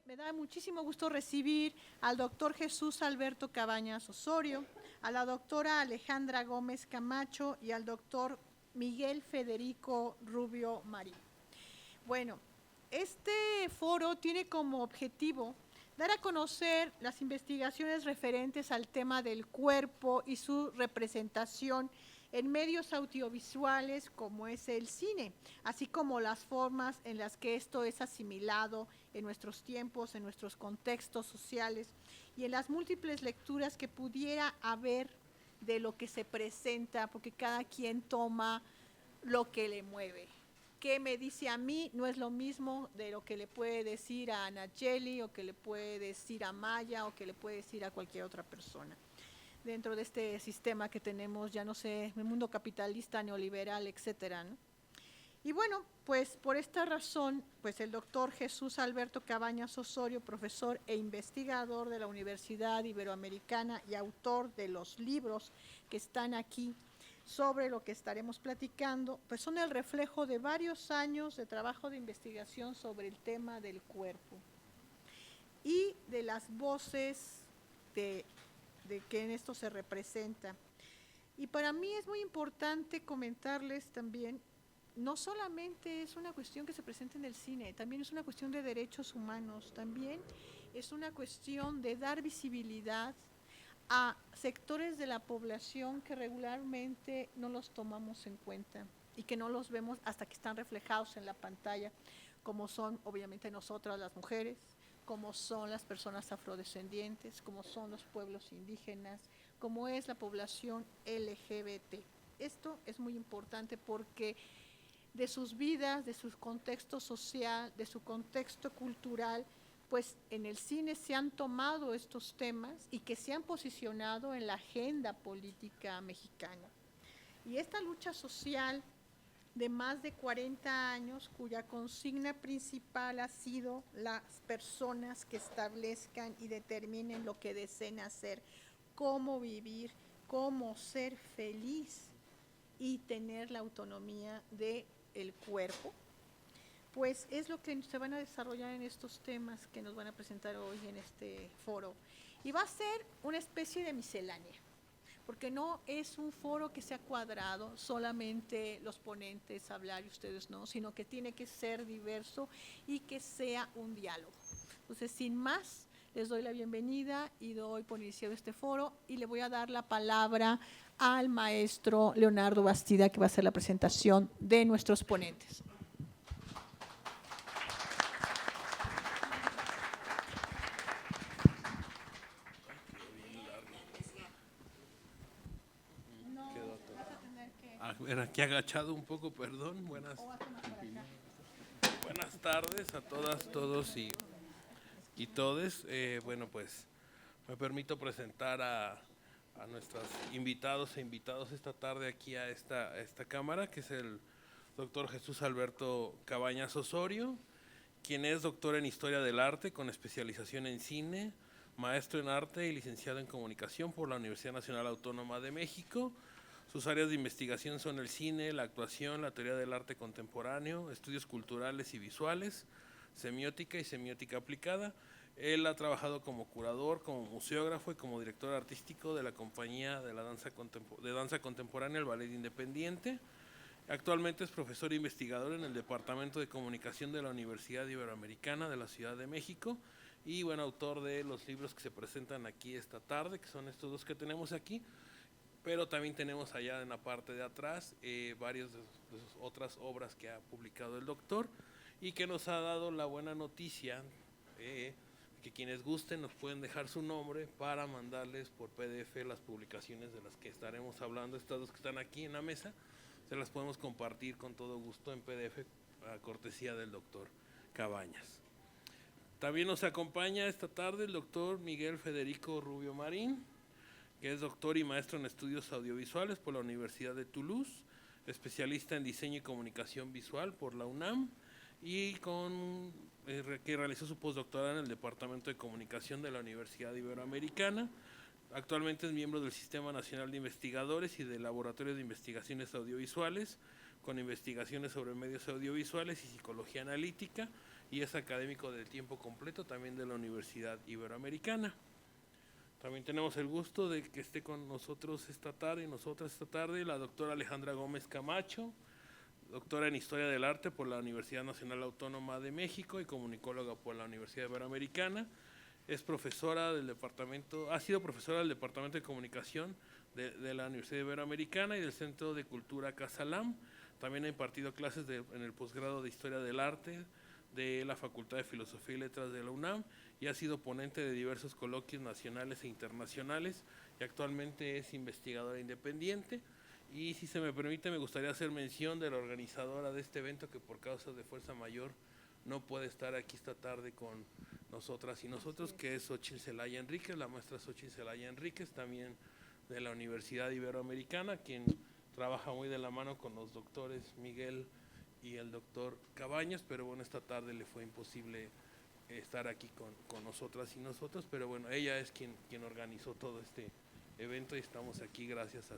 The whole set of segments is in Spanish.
me da muchísimo gusto recibir al doctor Jesús Alberto Cabañas Osorio, a la doctora Alejandra Gómez Camacho y al doctor Miguel Federico Rubio Marín. Bueno, este foro tiene como objetivo dar a conocer las investigaciones referentes al tema del cuerpo y su representación en medios audiovisuales como es el cine, así como las formas en las que esto es asimilado en nuestros tiempos, en nuestros contextos sociales y en las múltiples lecturas que pudiera haber de lo que se presenta, porque cada quien toma lo que le mueve. ¿Qué me dice a mí? No es lo mismo de lo que le puede decir a Nayeli o que le puede decir a Maya o que le puede decir a cualquier otra persona. Dentro de este sistema que tenemos, ya no sé, el mundo capitalista, neoliberal, etcétera, ¿no? Y bueno, pues por esta razón, pues el doctor Jesús Alberto Cabañas Osorio, profesor e investigador de la Universidad Iberoamericana y autor de los libros que están aquí sobre lo que estaremos platicando, pues son el reflejo de varios años de trabajo de investigación sobre el tema del cuerpo y de las voces de que en esto se representa. Y para mí es muy importante comentarles también, no solamente es una cuestión que se presenta en el cine, también es una cuestión de derechos humanos, también es una cuestión de dar visibilidad a sectores de la población que regularmente no los tomamos en cuenta y que no los vemos hasta que están reflejados en la pantalla, como son obviamente nosotras las mujeres, como son las personas afrodescendientes, como son los pueblos indígenas, como es la población LGBT. Esto es muy importante porque de sus vidas, de su contexto social, de su contexto cultural, pues en el cine se han tomado estos temas y que se han posicionado en la agenda política mexicana. Y esta lucha social de más de 40 años, cuya consigna principal ha sido las personas que establezcan y determinen lo que deseen hacer, cómo vivir, cómo ser feliz y tener la autonomía del cuerpo, pues es lo que se van a desarrollar en estos temas que nos van a presentar hoy en este foro. Y va a ser una especie de miscelánea, porque no es un foro que sea cuadrado, solamente los ponentes hablar y ustedes no, sino que tiene que ser diverso y que sea un diálogo. Entonces, sin más, les doy la bienvenida y doy por iniciado este foro y le voy a dar la palabra al maestro Leonardo Bastida, que va a hacer la presentación de nuestros ponentes. A ver, aquí agachado un poco, perdón. Buenas tardes a todas, todos y todes. Bueno, pues me permito presentar a nuestros invitados e invitados esta tarde aquí a esta cámara, que es el doctor Jesús Alberto Cabañas Osorio, quien es doctor en Historia del Arte con especialización en cine, maestro en arte y licenciado en comunicación por la Universidad Nacional Autónoma de México. Sus áreas de investigación son el cine, la actuación, la teoría del arte contemporáneo, estudios culturales y visuales, semiótica y semiótica aplicada. Él ha trabajado como curador, como museógrafo y como director artístico de la compañía de danza contemporánea El Ballet Independiente. Actualmente es profesor e investigador en el Departamento de Comunicación de la Universidad Iberoamericana de la Ciudad de México y bueno, autor de los libros que se presentan aquí esta tarde, que son estos dos que tenemos aquí. Pero también tenemos allá en la parte de atrás varias de sus otras obras que ha publicado el doctor y que nos ha dado la buena noticia que quienes gusten nos pueden dejar su nombre para mandarles por PDF las publicaciones de las que estaremos hablando. Estas dos que están aquí en la mesa, se las podemos compartir con todo gusto en PDF a cortesía del doctor Cabañas. También nos acompaña esta tarde el doctor Miguel Federico Rubio Marín, que es doctor y maestro en estudios audiovisuales por la Universidad de Toulouse, especialista en diseño y comunicación visual por la UNAM y que realizó su postdoctorado en el Departamento de Comunicación de la Universidad Iberoamericana. Actualmente es miembro del Sistema Nacional de Investigadores y del Laboratorio de Investigaciones Audiovisuales, con investigaciones sobre medios audiovisuales y psicología analítica, y es académico de tiempo completo también de la Universidad Iberoamericana. También tenemos el gusto de que esté con nosotros esta tarde la doctora Alejandra Gómez Camacho, doctora en Historia del Arte por la Universidad Nacional Autónoma de México y comunicóloga por la Universidad Iberoamericana. Es profesora del departamento, ha sido profesora del Departamento de Comunicación de la Universidad Iberoamericana y del Centro de Cultura Casalam. También ha impartido clases en el posgrado de Historia del Arte de la Facultad de Filosofía y Letras de la UNAM y ha sido ponente de diversos coloquios nacionales e internacionales y actualmente es investigadora independiente. Y si se me permite, me gustaría hacer mención de la organizadora de este evento que por causas de fuerza mayor no puede estar aquí esta tarde con nosotras y nosotros, que es Xochitl Zelaya Enríquez, la maestra Xochitl Zelaya Enríquez, también de la Universidad Iberoamericana, quien trabaja muy de la mano con los doctores Miguel y el doctor Cabañas, pero bueno, esta tarde le fue imposible estar aquí con nosotras y nosotros, pero bueno, ella es quien organizó todo este evento y estamos aquí gracias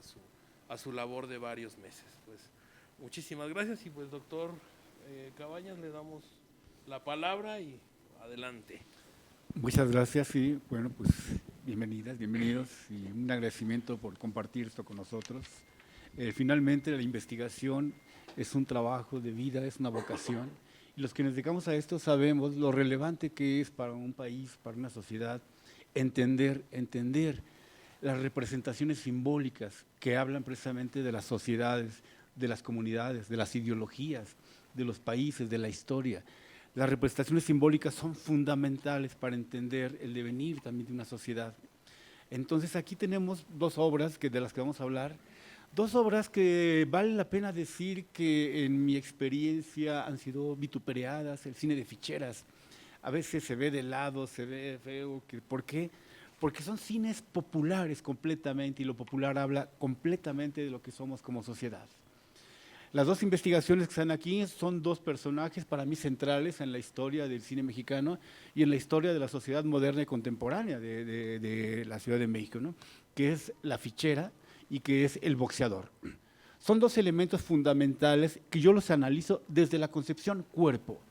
a su labor de varios meses. Pues muchísimas gracias y pues doctor Cabañas, le damos la palabra y adelante. Muchas gracias y bueno, pues bienvenidas, bienvenidos y un agradecimiento por compartir esto con nosotros. Finalmente la investigación es un trabajo de vida, es una vocación y los que nos dedicamos a esto sabemos lo relevante que es para un país, para una sociedad, entender las representaciones simbólicas que hablan precisamente de las sociedades, de las comunidades, de las ideologías, de los países, de la historia. Las representaciones simbólicas son fundamentales para entender el devenir también de una sociedad. Entonces aquí tenemos dos obras de las que vamos a hablar, dos obras que vale la pena decir que en mi experiencia han sido vituperadas, el cine de ficheras. A veces se ve de lado, se ve feo, ¿por qué? Porque son cines populares completamente y lo popular habla completamente de lo que somos como sociedad. Las dos investigaciones que están aquí son dos personajes para mí centrales en la historia del cine mexicano y en la historia de la sociedad moderna y contemporánea de la Ciudad de México, ¿no? Que es la fichera y que es el boxeador. Son dos elementos fundamentales que yo los analizo desde la concepción cuerpo.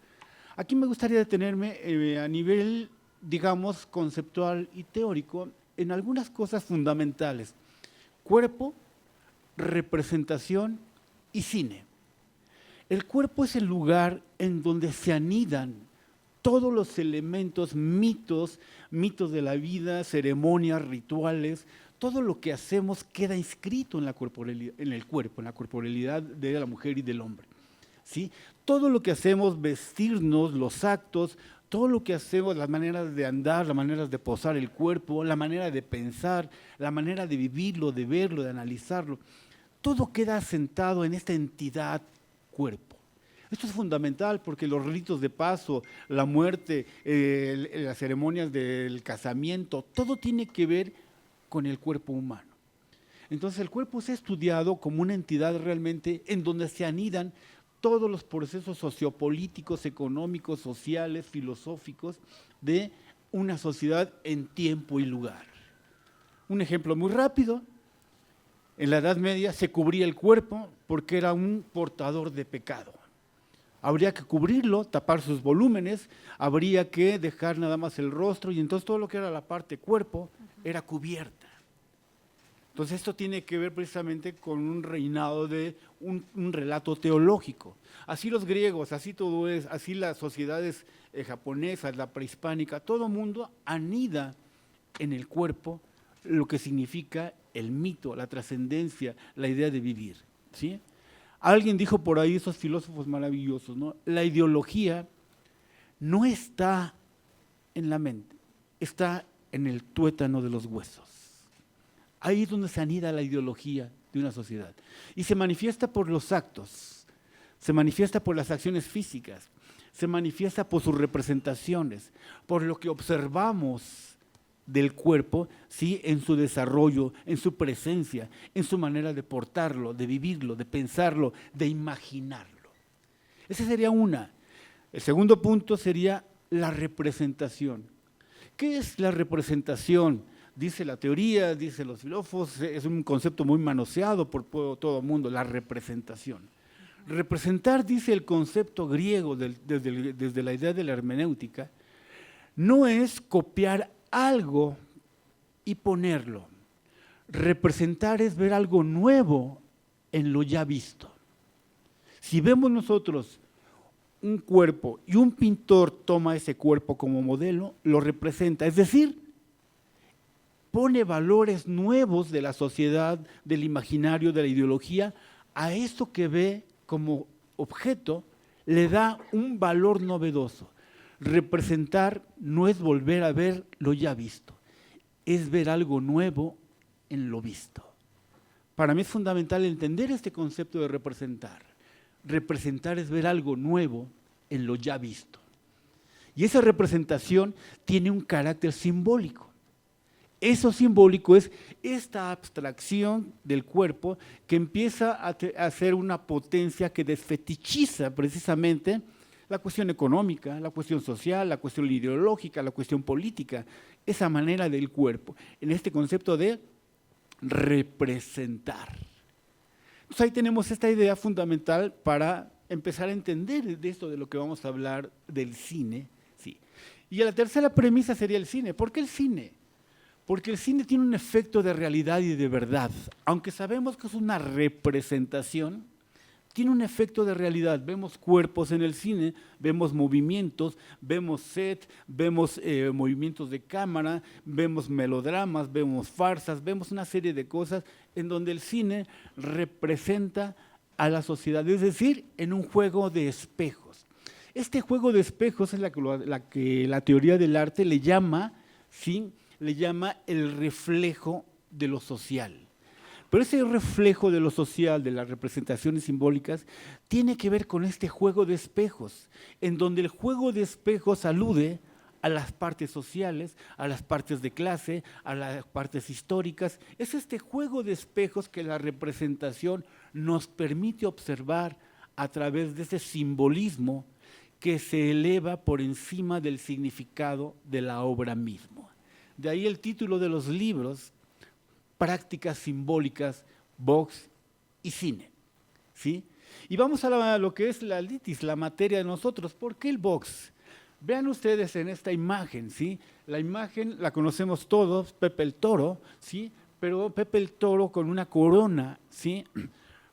Aquí me gustaría detenerme a nivel, digamos, conceptual y teórico en algunas cosas fundamentales. Cuerpo, representación y cine. El cuerpo es el lugar en donde se anidan todos los elementos, mitos de la vida, ceremonias, rituales, todo lo que hacemos queda inscrito en la corporalidad, en el cuerpo, en la corporalidad de la mujer y del hombre. ¿Sí? Todo lo que hacemos, vestirnos, los actos, todo lo que hacemos, las maneras de andar, las maneras de posar el cuerpo, la manera de pensar, la manera de vivirlo, de verlo, de analizarlo, todo queda asentado en esta entidad cuerpo. Esto es fundamental porque los ritos de paso, la muerte, las ceremonias del casamiento, todo tiene que ver con el cuerpo humano. Entonces el cuerpo se ha estudiado como una entidad realmente en donde se anidan todos los procesos sociopolíticos, económicos, sociales, filosóficos de una sociedad en tiempo y lugar. Un ejemplo muy rápido. En la Edad Media se cubría el cuerpo porque era un portador de pecado. Habría que cubrirlo, tapar sus volúmenes, habría que dejar nada más el rostro y entonces todo lo que era la parte cuerpo era cubierta. Entonces esto tiene que ver precisamente con un reinado de un relato teológico. Así los griegos, así todo es, así las sociedades japonesas, la prehispánica, todo mundo anida en el cuerpo lo que significa el mito, la trascendencia, la idea de vivir, ¿sí? Alguien dijo por ahí, esos filósofos maravillosos, ¿no? La ideología no está en la mente, está en el tuétano de los huesos. Ahí es donde se anida la ideología de una sociedad. Y se manifiesta por los actos, se manifiesta por las acciones físicas, se manifiesta por sus representaciones, por lo que observamos del cuerpo, ¿sí? En su desarrollo, en su presencia, en su manera de portarlo, de vivirlo, de pensarlo, de imaginarlo. Esa sería una. El segundo punto sería la representación. ¿Qué es la representación? Dice la teoría, dice los filósofos, es un concepto muy manoseado por todo el mundo, la representación. Representar, dice el concepto griego desde la idea de la hermenéutica, no es copiar algo y ponerlo. Representar es ver algo nuevo en lo ya visto. Si vemos nosotros un cuerpo y un pintor toma ese cuerpo como modelo, lo representa, es decir, pone valores nuevos de la sociedad, del imaginario, de la ideología, a eso que ve como objeto, le da un valor novedoso. Representar no es volver a ver lo ya visto, es ver algo nuevo en lo visto. Para mí es fundamental entender este concepto de representar. Representar es ver algo nuevo en lo ya visto. Y esa representación tiene un carácter simbólico. Eso simbólico es esta abstracción del cuerpo que empieza a ser una potencia que desfetichiza precisamente la cuestión económica, la cuestión social, la cuestión ideológica, la cuestión política, esa manera del cuerpo, en este concepto de representar. Entonces ahí tenemos esta idea fundamental para empezar a entender de esto de lo que vamos a hablar del cine. Sí. Y la tercera premisa sería el cine. ¿Por qué el cine? Porque el cine tiene un efecto de realidad y de verdad. Aunque sabemos que es una representación, tiene un efecto de realidad. Vemos cuerpos en el cine, vemos movimientos, vemos set, vemos movimientos de cámara, vemos melodramas, vemos farsas, vemos una serie de cosas en donde el cine representa a la sociedad, es decir, en un juego de espejos. Este juego de espejos es la que la teoría del arte le llama, ¿sí?, le llama el reflejo de lo social. Pero ese reflejo de lo social, de las representaciones simbólicas, tiene que ver con este juego de espejos, en donde el juego de espejos alude a las partes sociales, a las partes de clase, a las partes históricas. Es este juego de espejos que la representación nos permite observar a través de ese simbolismo que se eleva por encima del significado de la obra misma. De ahí el título de los libros, Prácticas Simbólicas, Box y Cine. ¿Sí? Y vamos a lo que es la litis, la materia de nosotros. ¿Por qué el box? Vean ustedes en esta imagen, ¿sí? La imagen la conocemos todos, Pepe el Toro, ¿sí? Pero Pepe el Toro con una corona, ¿sí?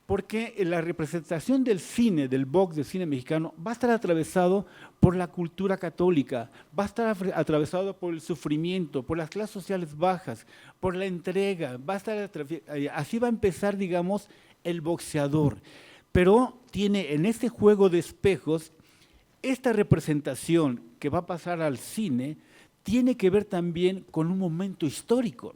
Porque la representación del cine, del box del cine mexicano, va a estar atravesado por la cultura católica, va a estar atravesado por el sufrimiento, por las clases sociales bajas, por la entrega, así va a empezar, digamos, el boxeador. Pero tiene en este juego de espejos, esta representación que va a pasar al cine, tiene que ver también con un momento histórico,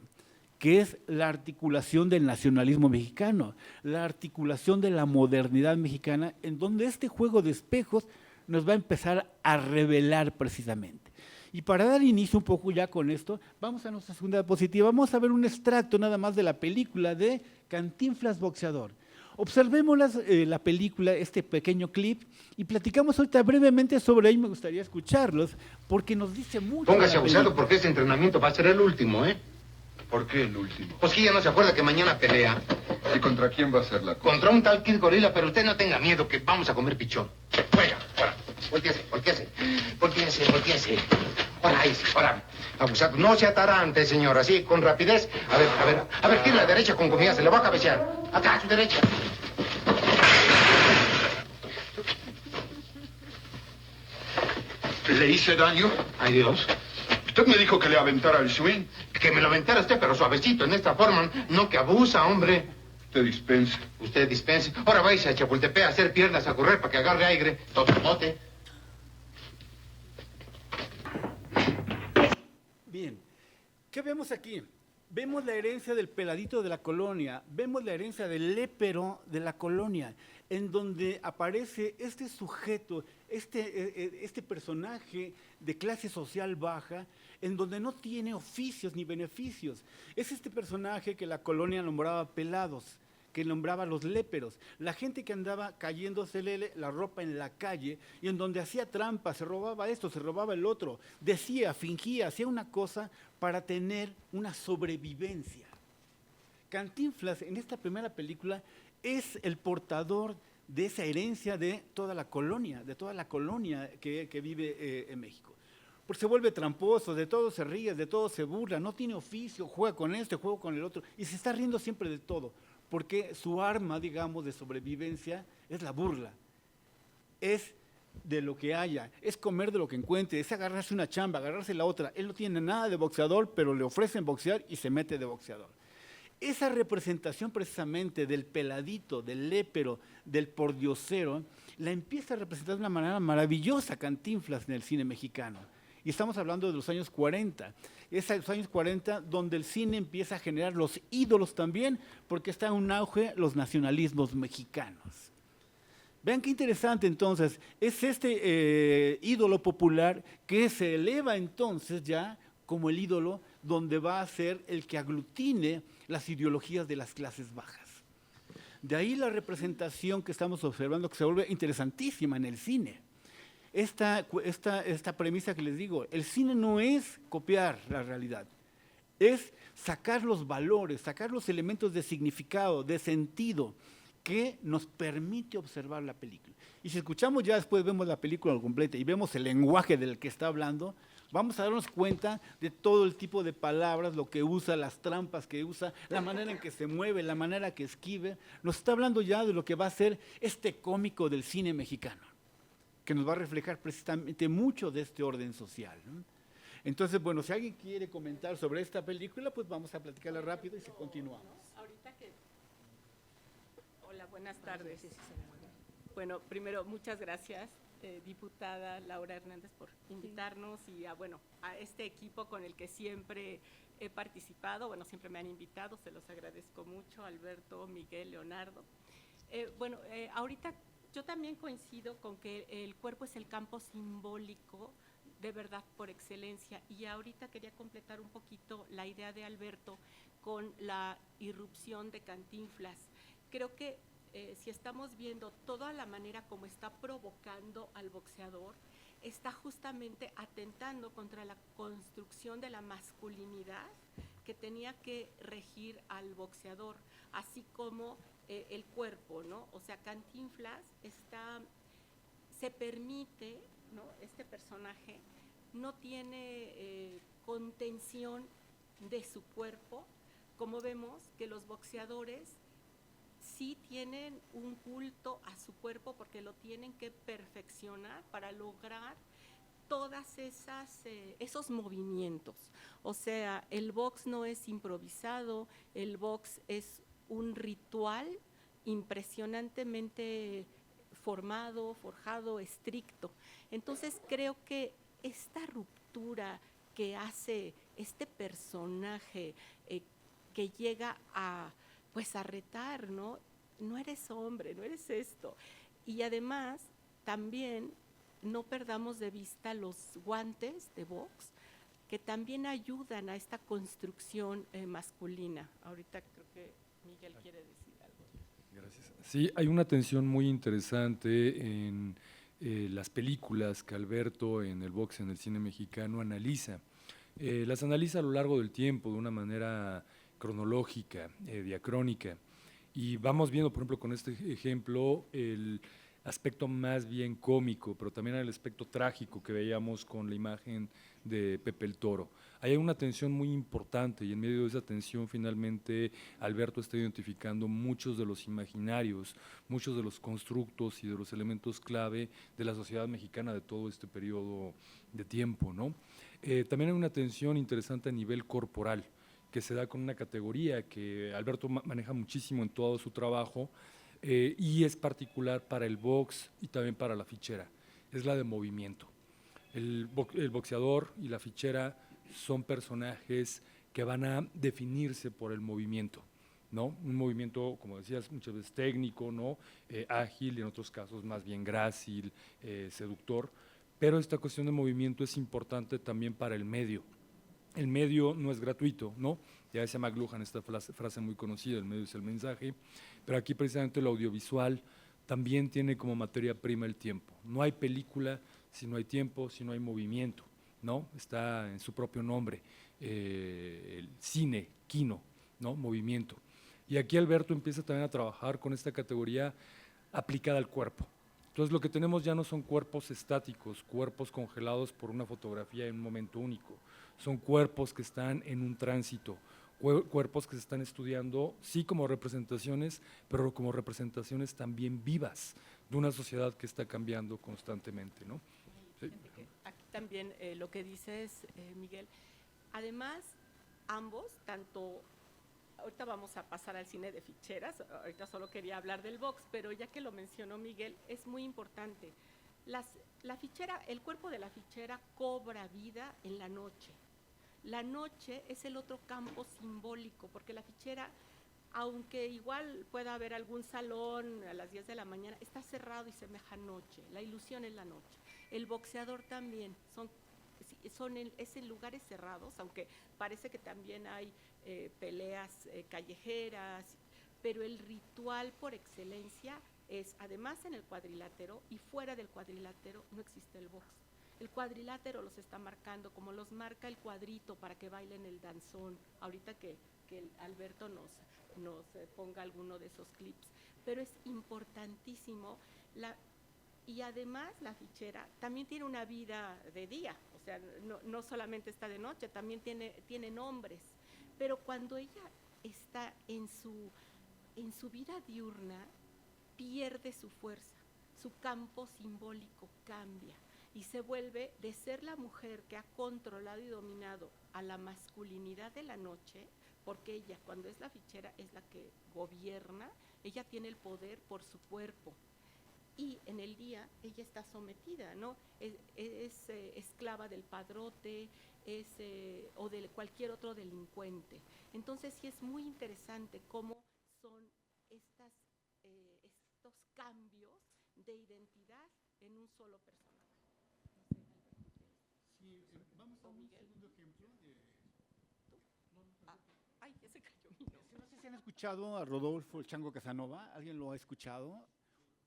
que es la articulación del nacionalismo mexicano, la articulación de la modernidad mexicana, en donde este juego de espejos nos va a empezar a revelar precisamente. Y para dar inicio un poco ya con esto, vamos a nuestra segunda diapositiva, vamos a ver un extracto nada más de la película de Cantinflas Boxeador. Observemos la película, este pequeño clip, y platicamos ahorita brevemente sobre ello, me gustaría escucharlos, porque nos dice mucho. Póngase abusado porque este entrenamiento va a ser el último, ¿eh? ¿Por qué el último? Pues que ya no se acuerda que mañana pelea. ¿Y contra quién va a ser la cosa? Contra un tal Kid Gorila, pero usted no tenga miedo que vamos a comer pichón. Juega, ahora. Volteese. Ahora, ahí sí, ahora. Abusado. No se atarante, señor, así, con rapidez. A ver, tira a la derecha con confianza, se le va a cabecear. Acá, a su derecha. ¿Le hice daño? Ay, Dios. Usted me dijo que le aventara el swing. Que me lo aventara usted, pero suavecito, en esta forma. No que abusa, hombre. Usted dispense. Usted dispense. Ahora vais a Chapultepec a hacer piernas, a correr para que agarre aire. Totomote. Bien, ¿qué vemos aquí? Vemos la herencia del peladito de la colonia, vemos la herencia del lépero de la colonia, en donde aparece este sujeto, este personaje de clase social baja, en donde no tiene oficios ni beneficios. Es este personaje que la colonia nombraba pelados, que nombraba los léperos, la gente que andaba cayéndosele la ropa en la calle y en donde hacía trampas, se robaba esto, se robaba el otro, decía, fingía, hacía una cosa para tener una sobrevivencia. Cantinflas en esta primera película es el portador de esa herencia de toda la colonia que vive en México. Porque se vuelve tramposo, de todo se ríe, de todo se burla, no tiene oficio, juega con este, juega con el otro, y se está riendo siempre de todo, porque su arma, digamos, de sobrevivencia es la burla, es de lo que haya, es comer de lo que encuentre, es agarrarse una chamba, agarrarse la otra. Él no tiene nada de boxeador, pero le ofrecen boxear y se mete de boxeador. Esa representación precisamente del peladito, del lépero, del pordiosero, la empieza a representar de una manera maravillosa Cantinflas en el cine mexicano. Y estamos hablando de los años 40. Es los años 40 donde el cine empieza a generar los ídolos también, porque está en un auge los nacionalismos mexicanos. Vean qué interesante entonces, es este ídolo popular que se eleva entonces ya como el ídolo donde va a ser el que aglutine las ideologías de las clases bajas. De ahí la representación que estamos observando que se vuelve interesantísima en el cine. Esta premisa que les digo, el cine no es copiar la realidad, es sacar los valores, sacar los elementos de significado, de sentido, que nos permite observar la película. Y si escuchamos ya después, vemos la película completa y vemos el lenguaje del que está hablando, vamos a darnos cuenta de todo el tipo de palabras, lo que usa, las trampas que usa, la manera en que se mueve, la manera que esquive. Nos está hablando ya de lo que va a ser este cómico del cine mexicano, que nos va a reflejar precisamente mucho de este orden social, ¿no? Entonces, bueno, si alguien quiere comentar sobre esta película, pues vamos a platicarla rápido y se continuamos. Hola, buenas tardes. Bueno, primero, muchas gracias, diputada Laura Hernández, por invitarnos y a este equipo con el que siempre he participado. Bueno, siempre me han invitado, se los agradezco mucho, Alberto, Miguel, Leonardo. Ahorita yo también coincido con que el cuerpo es el campo simbólico de verdad por excelencia, y ahorita quería completar un poquito la idea de Alberto con la irrupción de Cantinflas. Creo que si estamos viendo toda la manera como está provocando al boxeador, está justamente atentando contra la construcción de la masculinidad que tenía que regir al boxeador, así como el cuerpo, ¿no? O sea, Cantinflas se permite, ¿no? Este personaje no tiene contención de su cuerpo, como vemos que los boxeadores sí tienen un culto a su cuerpo porque lo tienen que perfeccionar para lograr todas esos movimientos. O sea, el box no es improvisado, el box es un ritual impresionantemente formado, forjado, estricto. Entonces creo que esta ruptura que hace este personaje que llega a retar, ¿no? No eres hombre, no eres esto. Y además, también no perdamos de vista los guantes de box, que también ayudan a esta construcción masculina. Ahorita creo que Miguel quiere decir algo. Gracias. Sí, hay una tensión muy interesante en las películas que Alberto en el box, en el cine mexicano, analiza. Las analiza a lo largo del tiempo de una manera cronológica, diacrónica, y vamos viendo, por ejemplo, con este ejemplo, el aspecto más bien cómico, pero también el aspecto trágico que veíamos con la imagen de Pepe el Toro. Hay una tensión muy importante y en medio de esa tensión finalmente Alberto está identificando muchos de los imaginarios, muchos de los constructos y de los elementos clave de la sociedad mexicana de todo este periodo de tiempo, ¿no? También hay una tensión interesante a nivel corporal, que se da con una categoría que Alberto maneja muchísimo en todo su trabajo y es particular para el box y también para la fichera, es la de movimiento. El boxeador y la fichera son personajes que van a definirse por el movimiento, ¿no? Un movimiento, como decías, muchas veces técnico, ¿no? Ágil, y en otros casos más bien grácil, seductor, pero esta cuestión de movimiento es importante también para el medio. El medio no es gratuito, ¿no? Ya decía McLuhan esta frase muy conocida, el medio es el mensaje, pero aquí precisamente el audiovisual también tiene como materia prima el tiempo. No hay película si no hay tiempo, si no hay movimiento, ¿no? Está en su propio nombre, el cine, kino, ¿no? Movimiento. Y aquí Alberto empieza también a trabajar con esta categoría aplicada al cuerpo. Entonces lo que tenemos ya no son cuerpos estáticos, cuerpos congelados por una fotografía en un momento único, son cuerpos que están en un tránsito, cuerpos que se están estudiando, sí como representaciones, pero como representaciones también vivas de una sociedad que está cambiando constantemente, ¿no? Sí. Enrique, aquí también lo que dices, Miguel, además ambos, tanto, ahorita vamos a pasar al cine de ficheras, ahorita solo quería hablar del box, pero ya que lo mencionó Miguel, es muy importante. La fichera, el cuerpo de la fichera cobra vida en la noche. La noche es el otro campo simbólico, porque la fichera, aunque igual pueda haber algún salón a las 10 de la mañana, está cerrado y semeja noche, la ilusión es la noche. El boxeador también, es en lugares cerrados, aunque parece que también hay peleas callejeras, pero el ritual por excelencia es, además en el cuadrilátero y fuera del cuadrilátero, no existe el box. El cuadrilátero los está marcando como los marca el cuadrito para que bailen el danzón. Ahorita que Alberto nos ponga alguno de esos clips. Pero es importantísimo. Y además la fichera también tiene una vida de día. O sea, no solamente está de noche, también tiene nombres. Pero cuando ella está en su vida diurna, pierde su fuerza. Su campo simbólico cambia. Y se vuelve de ser la mujer que ha controlado y dominado a la masculinidad de la noche, porque ella, cuando es la fichera, es la que gobierna, ella tiene el poder por su cuerpo. Y en el día ella está sometida, ¿no? Es esclava del padrote, o de cualquier otro delincuente. Entonces sí es muy interesante cómo son estos cambios de identidad en un solo personaje. Vamos a un segundo ejemplo. Ay, ya se cayó mi nombre. No sé si han escuchado a Rodolfo el Chango Casanova. ¿Alguien lo ha escuchado?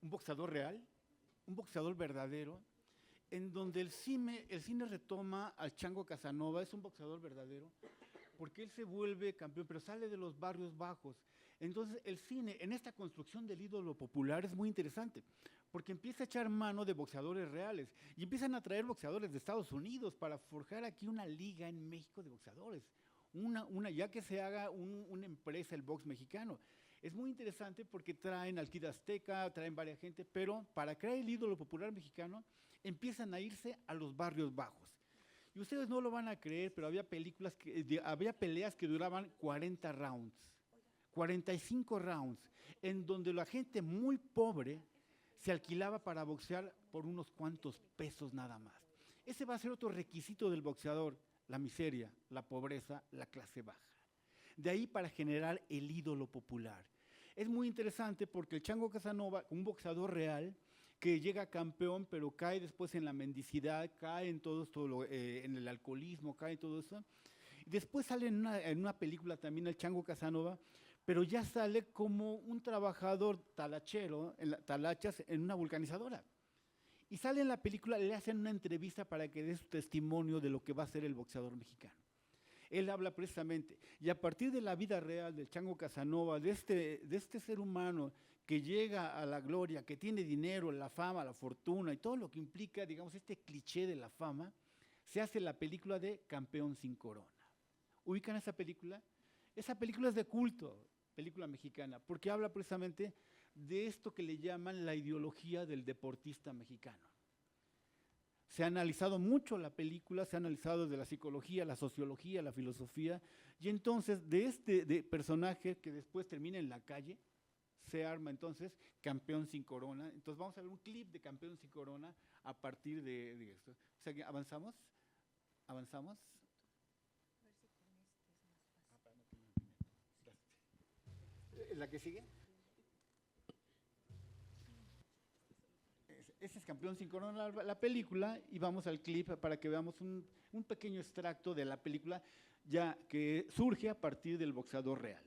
Un boxeador real, un boxeador verdadero, en donde el cine retoma al Chango Casanova. Es un boxeador verdadero, porque él se vuelve campeón, pero sale de los barrios bajos. Entonces el cine, en esta construcción del ídolo popular, es muy interesante, porque empieza a echar mano de boxeadores reales y empiezan a traer boxeadores de Estados Unidos para forjar aquí una liga en México de boxeadores, ya que se haga una empresa, el box mexicano. Es muy interesante porque traen al Kid Azteca, traen varias gente, pero para crear el ídolo popular mexicano empiezan a irse a los barrios bajos. Y ustedes no lo van a creer, pero había peleas que duraban 40 rounds, 45 rounds, en donde la gente muy pobre se alquilaba para boxear por unos cuantos pesos nada más. Ese va a ser otro requisito del boxeador: la miseria, la pobreza, la clase baja. De ahí para generar el ídolo popular. Es muy interesante porque el Chango Casanova, un boxeador real, que llega campeón, pero cae después en la mendicidad, cae en en el alcoholismo, cae en todo eso. Y después sale en una película también el Chango Casanova, pero ya sale como un trabajador talachero, talachas en una vulcanizadora. Y sale en la película, le hacen una entrevista para que dé su testimonio de lo que va a ser el boxeador mexicano. Él habla precisamente, y a partir de la vida real del Chango Casanova, de este ser humano que llega a la gloria, que tiene dinero, la fama, la fortuna y todo lo que implica, digamos, este cliché de la fama, se hace la película de Campeón sin Corona. ¿Ubican esa película? Esa película es de culto, película mexicana, porque habla precisamente de esto que le llaman la ideología del deportista mexicano. Se ha analizado mucho la película, se ha analizado desde la psicología, la sociología, la filosofía, y entonces de este personaje que después termina en la calle, se arma entonces Campeón sin Corona. Entonces vamos a ver un clip de Campeón sin Corona a partir de esto. O sea, ¿avanzamos? ¿Avanzamos? ¿La que sigue? Ese es Campeón sin Corona, la película, y vamos al clip para que veamos un pequeño extracto de la película, ya que surge a partir del boxeador real.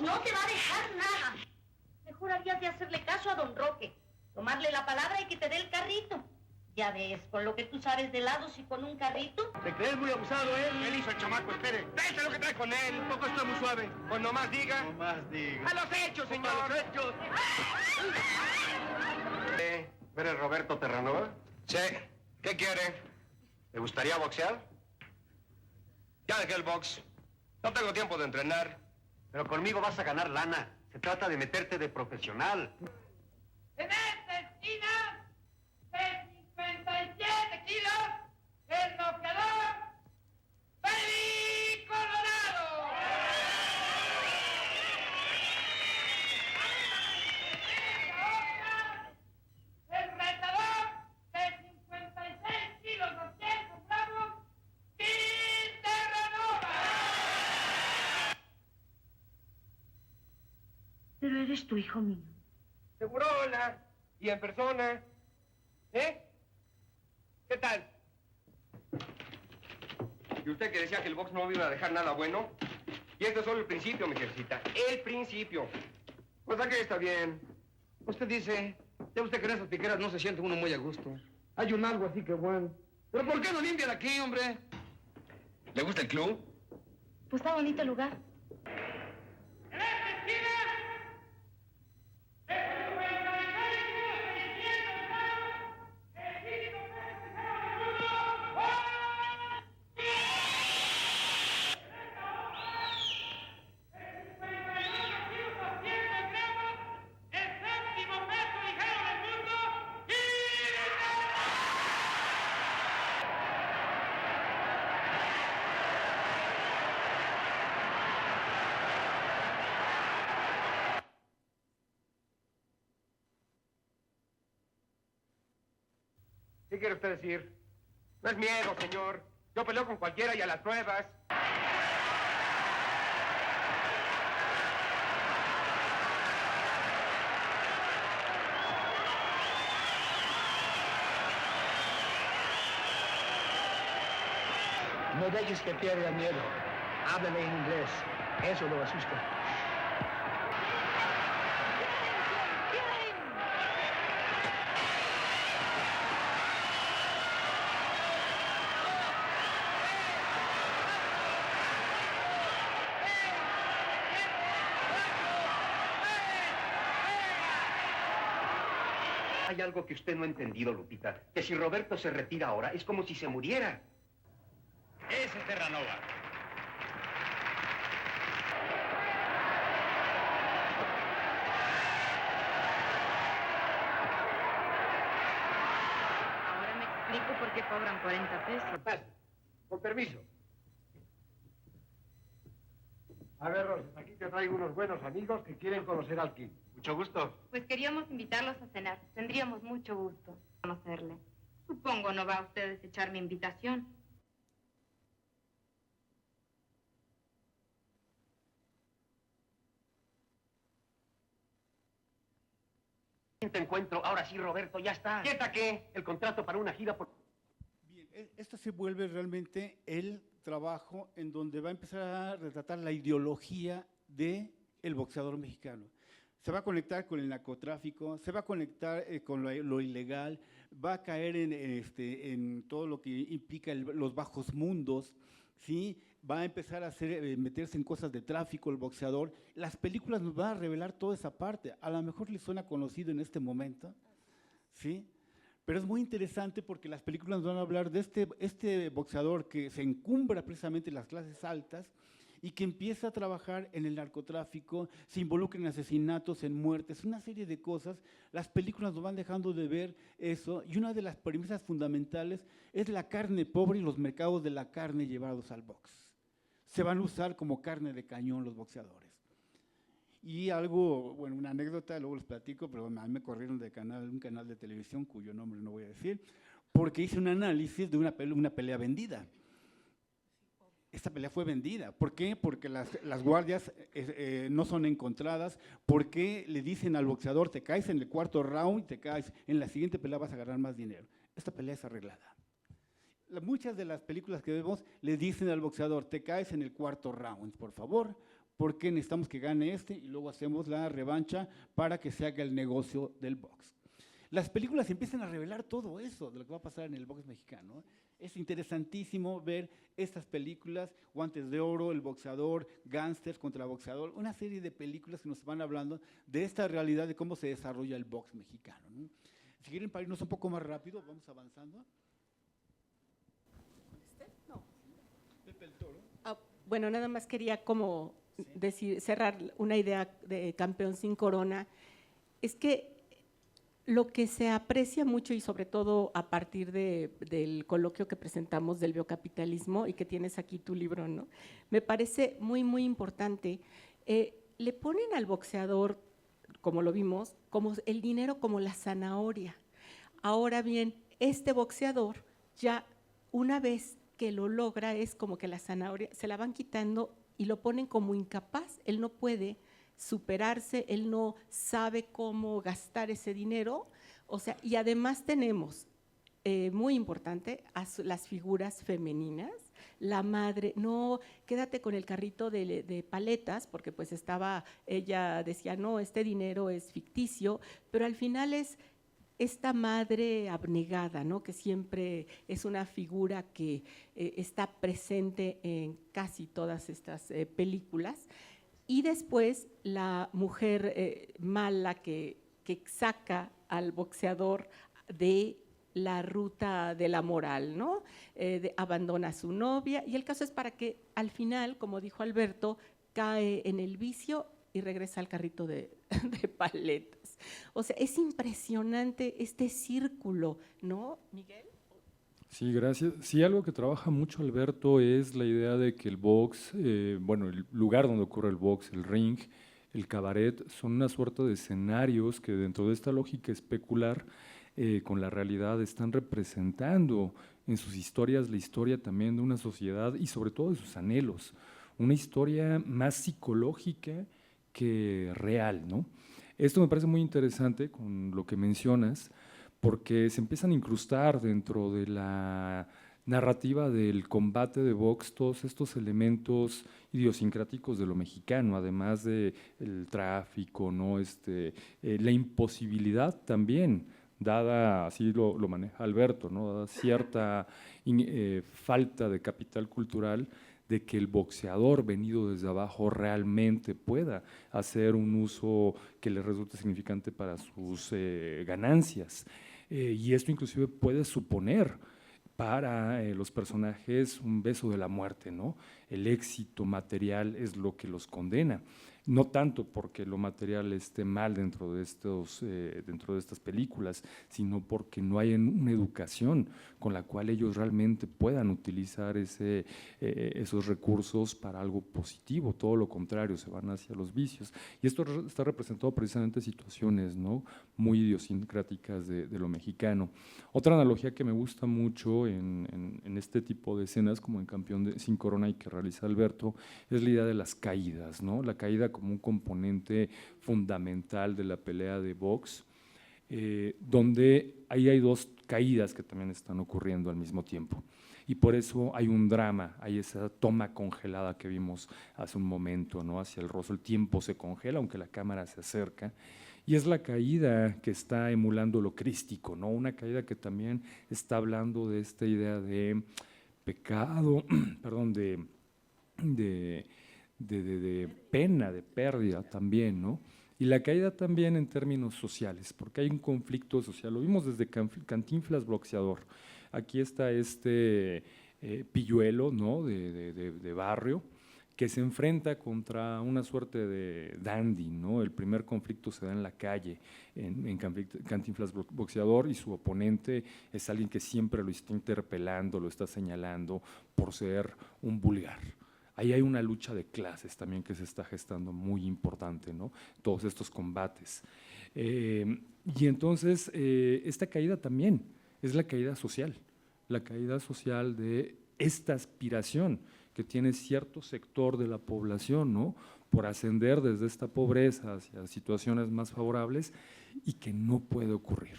No te va a dejar nada. Mejor habías de hacerle caso a don Roque. Tomarle la palabra y que te dé el carrito. Ya ves, con lo que tú sabes de helados y con un carrito. ¿Te crees muy abusado, eh? ¿Qué le hizo el chamaco? Espere. Déjate lo que trae con él. Un poco está muy suave. Pues nomás diga. Nomás diga. ¡A los hechos, señor! ¡A los hechos! ¿Eres Roberto Terranova? Sí. ¿Qué quiere? ¿Le gustaría boxear? Ya dejé el box. No tengo tiempo de entrenar. Pero conmigo vas a ganar lana. Se trata de meterte de profesional. En esta esquina, de 57 kilos, el boxeador Freddy Colorado. El retador de 56 kilos, 200 gramos, Gil Terranova. Pero eres tu hijo mío. Segurola. Y en persona. ¿Eh? ¿Qué tal? ¿Y usted que decía que el box no me iba a dejar nada bueno? Y este es solo el principio, mi jerecita. El principio. Pues aquí está bien. Usted dice, ya usted que en esas piqueras no se siente uno muy a gusto. Hay un algo así que bueno. ¿Pero por qué no limpian aquí, hombre? ¿Le gusta el club? Pues está bonito el lugar. En esta esquina, de 56 kilos, 600 gramos, el físico peso pesado del mundo, Juan Díaz. En esta otra, de 58 kilos, 200 gramos, el séptimo peso ligero del mundo, Gil Terranova. ¿Qué quiere usted decir? No es miedo, señor. Yo peleo con cualquiera y a las pruebas. No dejes que pierda miedo. Háblale en inglés. Eso lo asusta. Hay algo que usted no ha entendido, Lupita. Que si Roberto se retira ahora, es como si se muriera. Ese es Terranova. Ahora me explico por qué cobran 40 pesos. Pase. Con permiso. A ver, Rosas, aquí te traigo unos buenos amigos que quieren conocer al King. Mucho gusto. Pues queríamos invitarlos a cenar. Tendríamos mucho gusto conocerle. Supongo no va usted a desechar mi invitación. Te encuentro. Ahora sí, Roberto, ya está. ¿Quieta qué? El contrato para una gira por... Bien, esto se vuelve realmente el trabajo en donde va a empezar a retratar la ideología del boxeador mexicano. Se va a conectar con el narcotráfico, se va a conectar con lo ilegal, va a caer en todo lo que implica los bajos mundos, ¿sí? Va a empezar a meterse en cosas de tráfico el boxeador. Las películas nos van a revelar toda esa parte. A lo mejor les suena conocido en este momento, ¿sí? Pero es muy interesante porque las películas nos van a hablar de este boxeador que se encumbra precisamente en las clases altas y que empieza a trabajar en el narcotráfico, se involucra en asesinatos, en muertes, una serie de cosas. Las películas nos van dejando de ver eso y una de las premisas fundamentales es la carne pobre y los mercados de la carne llevados al box. Se van a usar como carne de cañón los boxeadores. Y algo, bueno, una anécdota, luego les platico, pero a mí me corrieron de un canal de televisión cuyo nombre no voy a decir, porque hice un análisis de una pelea vendida. Esta pelea fue vendida. ¿Por qué? Porque las guardias no son encontradas. ¿Por qué le dicen al boxeador, te caes en el cuarto round y te caes, en la siguiente pelea vas a ganar más dinero? Esta pelea es arreglada. Muchas de las películas que vemos le dicen al boxeador, te caes en el cuarto round, por favor, porque necesitamos que gane este y luego hacemos la revancha para que se haga el negocio del box. Las películas empiezan a revelar todo eso de lo que va a pasar en el box mexicano. Es interesantísimo ver estas películas, Guantes de Oro, El Boxeador, Gángsters contra Boxeador, una serie de películas que nos van hablando de esta realidad de cómo se desarrolla el box mexicano, ¿no? Si quieren para irnos un poco más rápido, vamos avanzando. No. Pepe el Toro. Bueno, nada más quería como cerrar una idea de Campeón sin Corona. Es que lo que se aprecia mucho y sobre todo a partir del coloquio que presentamos del biocapitalismo y que tienes aquí tu libro, ¿no? Me parece muy, muy importante. Le ponen al boxeador, como lo vimos, como el dinero como la zanahoria. Ahora bien, este boxeador ya una vez que lo logra es como que la zanahoria se la van quitando y lo ponen como incapaz, él no puede superarse, él no sabe cómo gastar ese dinero, o sea, y además tenemos, muy importante, las figuras femeninas, la madre, no, quédate con el carrito de paletas, porque pues ella decía, no, este dinero es ficticio, pero al final es esta madre abnegada, ¿no? Que siempre es una figura que está presente en casi todas estas películas. Y después la mujer mala que saca al boxeador de la ruta de la moral, ¿no? Abandona a su novia y el caso es para que al final, como dijo Alberto, cae en el vicio y regresa al carrito de paletas. O sea, es impresionante este círculo, ¿no, Miguel? Sí, gracias. Sí, algo que trabaja mucho Alberto es la idea de que el box, bueno, el lugar donde ocurre el box, el ring, el cabaret, son una suerte de escenarios que dentro de esta lógica especular con la realidad están representando en sus historias la historia también de una sociedad y sobre todo de sus anhelos. Una historia más psicológica que real, ¿no? Esto me parece muy interesante con lo que mencionas, porque se empiezan a incrustar dentro de la narrativa del combate de box todos estos elementos idiosincráticos de lo mexicano, además del tráfico, ¿no? La imposibilidad también, dada, así lo maneja Alberto, ¿no? Dada cierta falta de capital cultural, de que el boxeador venido desde abajo realmente pueda hacer un uso que le resulte significante para sus ganancias. Y esto inclusive puede suponer para los personajes un beso de la muerte, ¿no? El éxito material es lo que los condena. No tanto porque lo material esté mal dentro de estas películas, sino porque no hay una educación con la cual ellos realmente puedan utilizar esos recursos para algo positivo. Todo lo contrario, se van hacia los vicios. Y esto está representado precisamente en situaciones, ¿no? Muy idiosincráticas de lo mexicano. Otra analogía que me gusta mucho en este tipo de escenas, como en Campeón sin Corona y que realiza Alberto, es la idea de las caídas, ¿no? La caída como un componente fundamental de la pelea de box, donde ahí hay dos caídas que también están ocurriendo al mismo tiempo. Y por eso hay un drama, hay esa toma congelada que vimos hace un momento, ¿no? Hacia el rostro, el tiempo se congela, aunque la cámara se acerca. Y es la caída que está emulando lo crístico, ¿no? Una caída que también está hablando de esta idea de pecado, perdón, de pena, de pérdida también, ¿no? Y la caída también en términos sociales, porque hay un conflicto social. Lo vimos desde Cantinflas Boxeador. Aquí está pilluelo, ¿no? de barrio, que se enfrenta contra una suerte de dandy, ¿no? El primer conflicto se da en la calle, en Cantinflas Boxeador, y su oponente es alguien que siempre lo está interpelando, lo está señalando por ser un vulgar. Ahí hay una lucha de clases también que se está gestando muy importante, ¿no? Todos estos combates. Y entonces, esta caída también es la caída social de esta aspiración que tiene cierto sector de la población, ¿no? Por ascender desde esta pobreza hacia situaciones más favorables y que no puede ocurrir.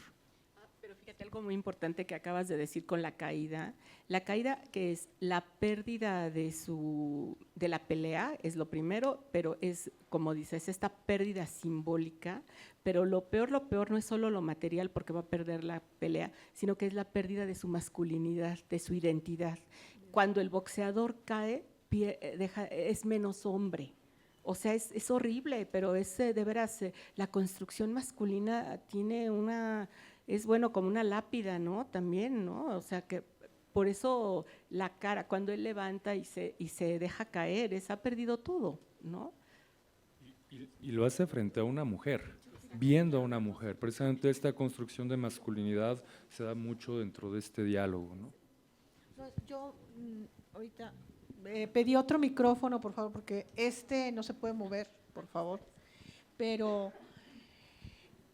Pero fíjate, algo muy importante que acabas de decir con la caída que es la pérdida de la pelea, es lo primero, pero es, como dices, esta pérdida simbólica, pero lo peor no es solo lo material porque va a perder la pelea, sino que es la pérdida de su masculinidad, de su identidad. Cuando el boxeador cae, es menos hombre. O sea, es horrible, pero es de veras, la construcción masculina tiene es bueno como una lápida, ¿no? También, ¿no? O sea, que por eso la cara, cuando él levanta y se deja caer, ha perdido todo, ¿no? Y lo hace frente a una mujer, viendo a una mujer. Precisamente esta construcción de masculinidad se da mucho dentro de este diálogo, ¿no? Yo ahorita pedí otro micrófono, por favor, porque no se puede mover, por favor. Pero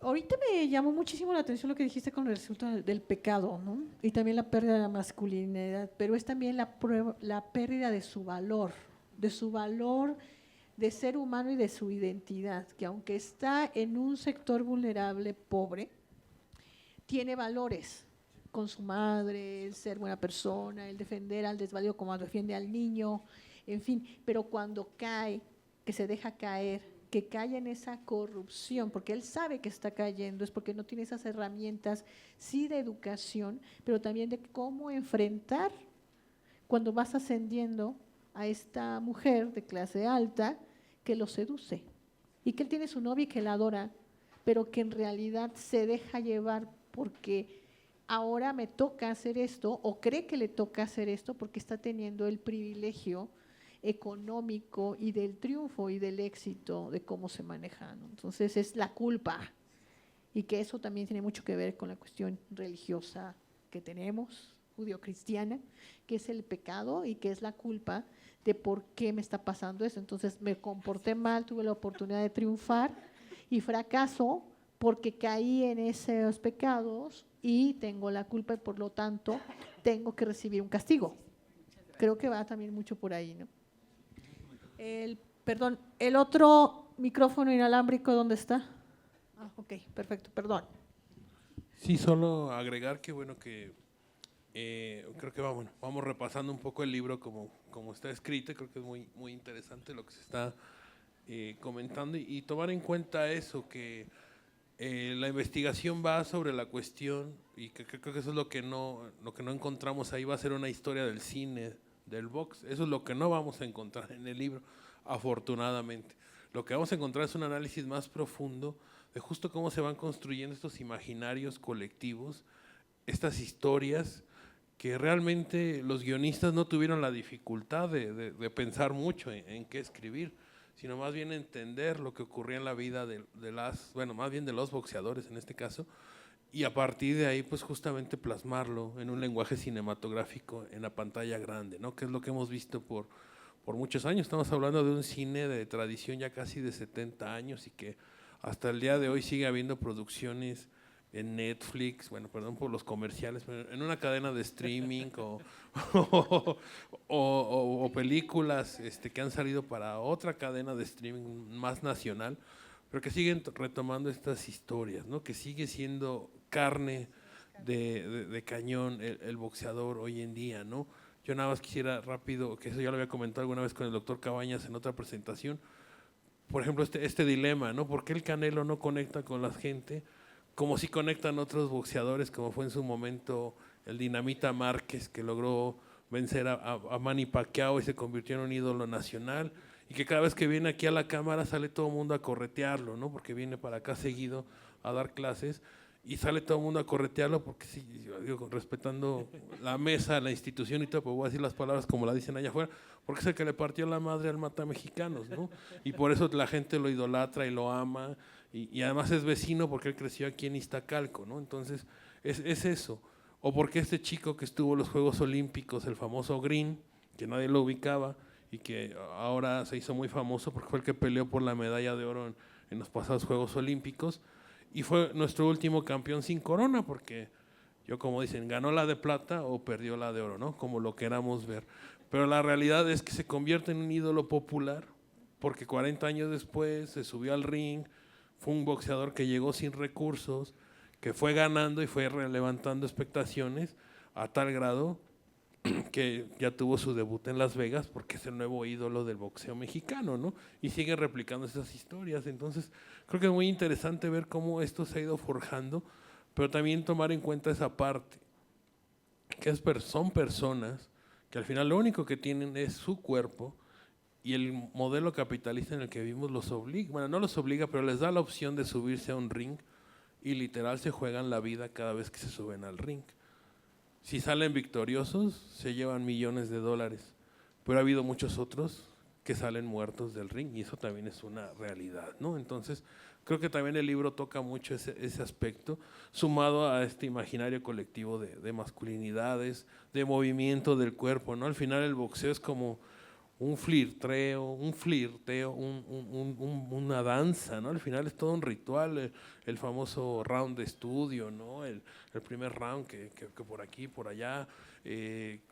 ahorita me llamó muchísimo la atención lo que dijiste con el resultado del pecado, ¿no? Y también la pérdida de la masculinidad, pero es también la pérdida de su valor de ser humano y de su identidad, que aunque está en un sector vulnerable, pobre, tiene valores con su madre, el ser buena persona, el defender al desvalido como defiende al niño, en fin, pero cuando cae, que se deja caer, que cae en esa corrupción, porque él sabe que está cayendo, es porque no tiene esas herramientas, sí de educación, pero también de cómo enfrentar cuando vas ascendiendo a esta mujer de clase alta que lo seduce, y que él tiene su novia y que la adora, pero que en realidad se deja llevar porque ahora me toca hacer esto, o cree que le toca hacer esto porque está teniendo el privilegio económico y del triunfo y del éxito de cómo se maneja, ¿no? Entonces es la culpa, y que eso también tiene mucho que ver con la cuestión religiosa que tenemos, judio-cristiana, que es el pecado y que es la culpa de por qué me está pasando eso. Entonces me comporté mal, tuve la oportunidad de triunfar y fracaso porque caí en esos pecados y tengo la culpa y por lo tanto tengo que recibir un castigo. Creo que va también mucho por ahí, ¿no? Perdón, ¿el otro micrófono inalámbrico dónde está? Ok, perfecto, perdón. Sí, solo agregar que bueno que creo que vamos repasando un poco el libro como está escrito. Creo que es muy interesante lo que se está comentando y tomar en cuenta eso, que la investigación va sobre la cuestión, y que creo que eso es lo que no encontramos ahí. Va a ser una historia del cine, del box. Eso es lo que no vamos a encontrar en el libro, afortunadamente. Lo que vamos a encontrar es un análisis más profundo de justo cómo se van construyendo estos imaginarios colectivos, estas historias que realmente los guionistas no tuvieron la dificultad de pensar mucho en qué escribir, sino más bien entender lo que ocurría en la vida más bien de los boxeadores en este caso, y a partir de ahí pues justamente plasmarlo en un lenguaje cinematográfico en la pantalla grande, ¿no? Que es lo que hemos visto por muchos años. Estamos hablando de un cine de tradición ya casi de 70 años y que hasta el día de hoy sigue habiendo producciones en Netflix, bueno, perdón por los comerciales, pero en una cadena de streaming o películas que han salido para otra cadena de streaming más nacional, pero que siguen retomando estas historias, ¿no? Que sigue siendo carne de cañón el boxeador hoy en día, ¿no? Yo nada más quisiera rápido, que eso ya lo había comentado alguna vez con el doctor Cabañas en otra presentación, por ejemplo, este dilema, ¿no? ¿Por qué el Canelo no conecta con la gente como si conectan otros boxeadores, como fue en su momento el Dinamita Márquez, que logró vencer a Manny Pacquiao y se convirtió en un ídolo nacional, y que cada vez que viene aquí a la cámara sale todo el mundo a corretearlo, ¿no? Porque viene para acá seguido a dar clases y sale todo el mundo a corretearlo porque sí, yo digo, respetando la mesa, la institución y todo, pero voy a decir las palabras como la dicen allá afuera, porque es el que le partió la madre al mata mexicanos, ¿no? Y por eso la gente lo idolatra y lo ama, y además es vecino porque él creció aquí en Iztacalco, ¿no? Entonces es eso. O porque este chico que estuvo en los Juegos Olímpicos, el famoso Green, que nadie lo ubicaba y que ahora se hizo muy famoso porque fue el que peleó por la medalla de oro en los pasados Juegos Olímpicos, y fue nuestro último campeón sin corona, porque yo, como dicen, ganó la de plata o perdió la de oro, ¿no? Como lo queramos ver. Pero la realidad es que se convierte en un ídolo popular porque 40 años después se subió al ring, fue un boxeador que llegó sin recursos, que fue ganando y fue levantando expectaciones a tal grado que ya tuvo su debut en Las Vegas porque es el nuevo ídolo del boxeo mexicano, ¿no? Y sigue replicando esas historias. Entonces, creo que es muy interesante ver cómo esto se ha ido forjando, pero también tomar en cuenta esa parte, que son personas que al final lo único que tienen es su cuerpo y el modelo capitalista en el que vivimos los obliga, bueno, no los obliga, pero les da la opción de subirse a un ring y literal se juegan la vida cada vez que se suben al ring. Si salen victoriosos, se llevan millones de dólares, pero ha habido muchos otros que salen muertos del ring y eso también es una realidad, ¿no? Entonces, creo que también el libro toca mucho ese aspecto, sumado a este imaginario colectivo de masculinidades, de movimiento del cuerpo, ¿no? Al final el boxeo es como un flirteo, una danza, ¿no? Al final es todo un ritual, el famoso round de estudio, ¿no? El primer round que por aquí, por allá,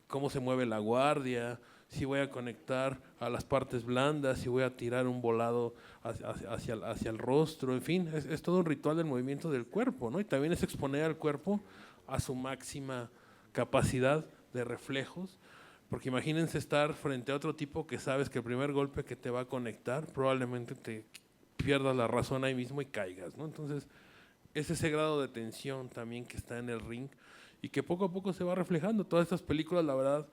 cómo se mueve la guardia, si voy a conectar a las partes blandas, si voy a tirar un volado hacia el rostro, en fin, es todo un ritual del movimiento del cuerpo, ¿no? Y también es exponer al cuerpo a su máxima capacidad de reflejos, porque imagínense estar frente a otro tipo que sabes que el primer golpe que te va a conectar probablemente te pierdas la razón ahí mismo y caigas, ¿no? Entonces, es ese grado de tensión también que está en el ring y que poco a poco se va reflejando. Todas estas películas, la verdad,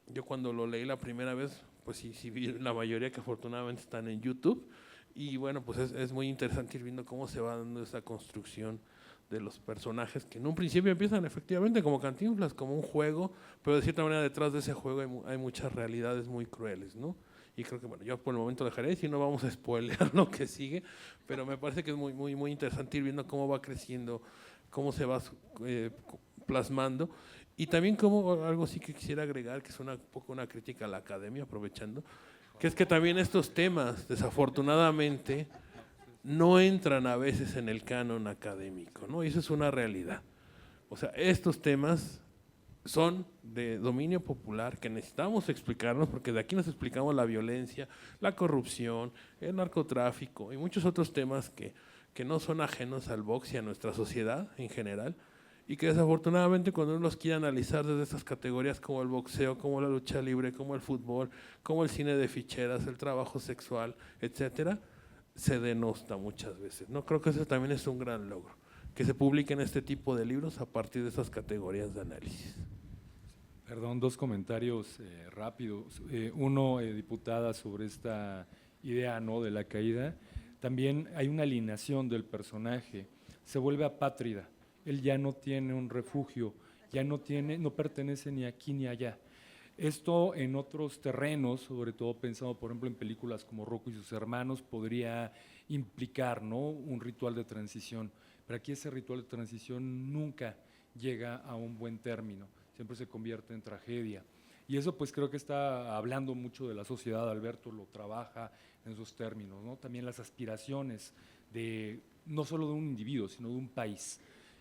yo cuando lo leí la primera vez, pues sí vi la mayoría que afortunadamente están en YouTube y bueno, pues es muy interesante ir viendo cómo se va dando esa construcción de los personajes que en un principio empiezan efectivamente como Cantinflas, como un juego, pero de cierta manera detrás de ese juego hay muchas realidades muy crueles, ¿no? Y creo que, bueno, yo por el momento dejaré, si no vamos a spoilear lo que sigue, pero me parece que es muy interesante ir viendo cómo va creciendo, cómo se va plasmando, y también como algo sí que quisiera agregar, que es un poco una crítica a la academia, aprovechando, que es que también estos temas, desafortunadamente, no entran a veces en el canon académico, ¿no? Y eso es una realidad. O sea, estos temas son de dominio popular que necesitamos explicarnos, porque de aquí nos explicamos la violencia, la corrupción, el narcotráfico y muchos otros temas que no son ajenos al box y a nuestra sociedad en general, y que desafortunadamente cuando uno los quiere analizar desde estas categorías como el boxeo, como la lucha libre, como el fútbol, como el cine de ficheras, el trabajo sexual, etcétera, se denosta muchas veces, ¿no? Creo que eso también es un gran logro, que se publiquen este tipo de libros a partir de esas categorías de análisis. Perdón, dos comentarios rápidos. Uno, diputada, sobre esta idea, ¿no?, de la caída. También hay una alineación del personaje, se vuelve apátrida, él ya no tiene un refugio, no pertenece ni aquí ni allá. Esto en otros terrenos, sobre todo pensando por ejemplo en películas como Rocco y sus hermanos, podría implicar, ¿no?, un ritual de transición, pero aquí ese ritual de transición nunca llega a un buen término, siempre se convierte en tragedia. Y eso pues creo que está hablando mucho de la sociedad, Alberto lo trabaja en esos términos, ¿no? También las aspiraciones no solo de un individuo, sino de un país.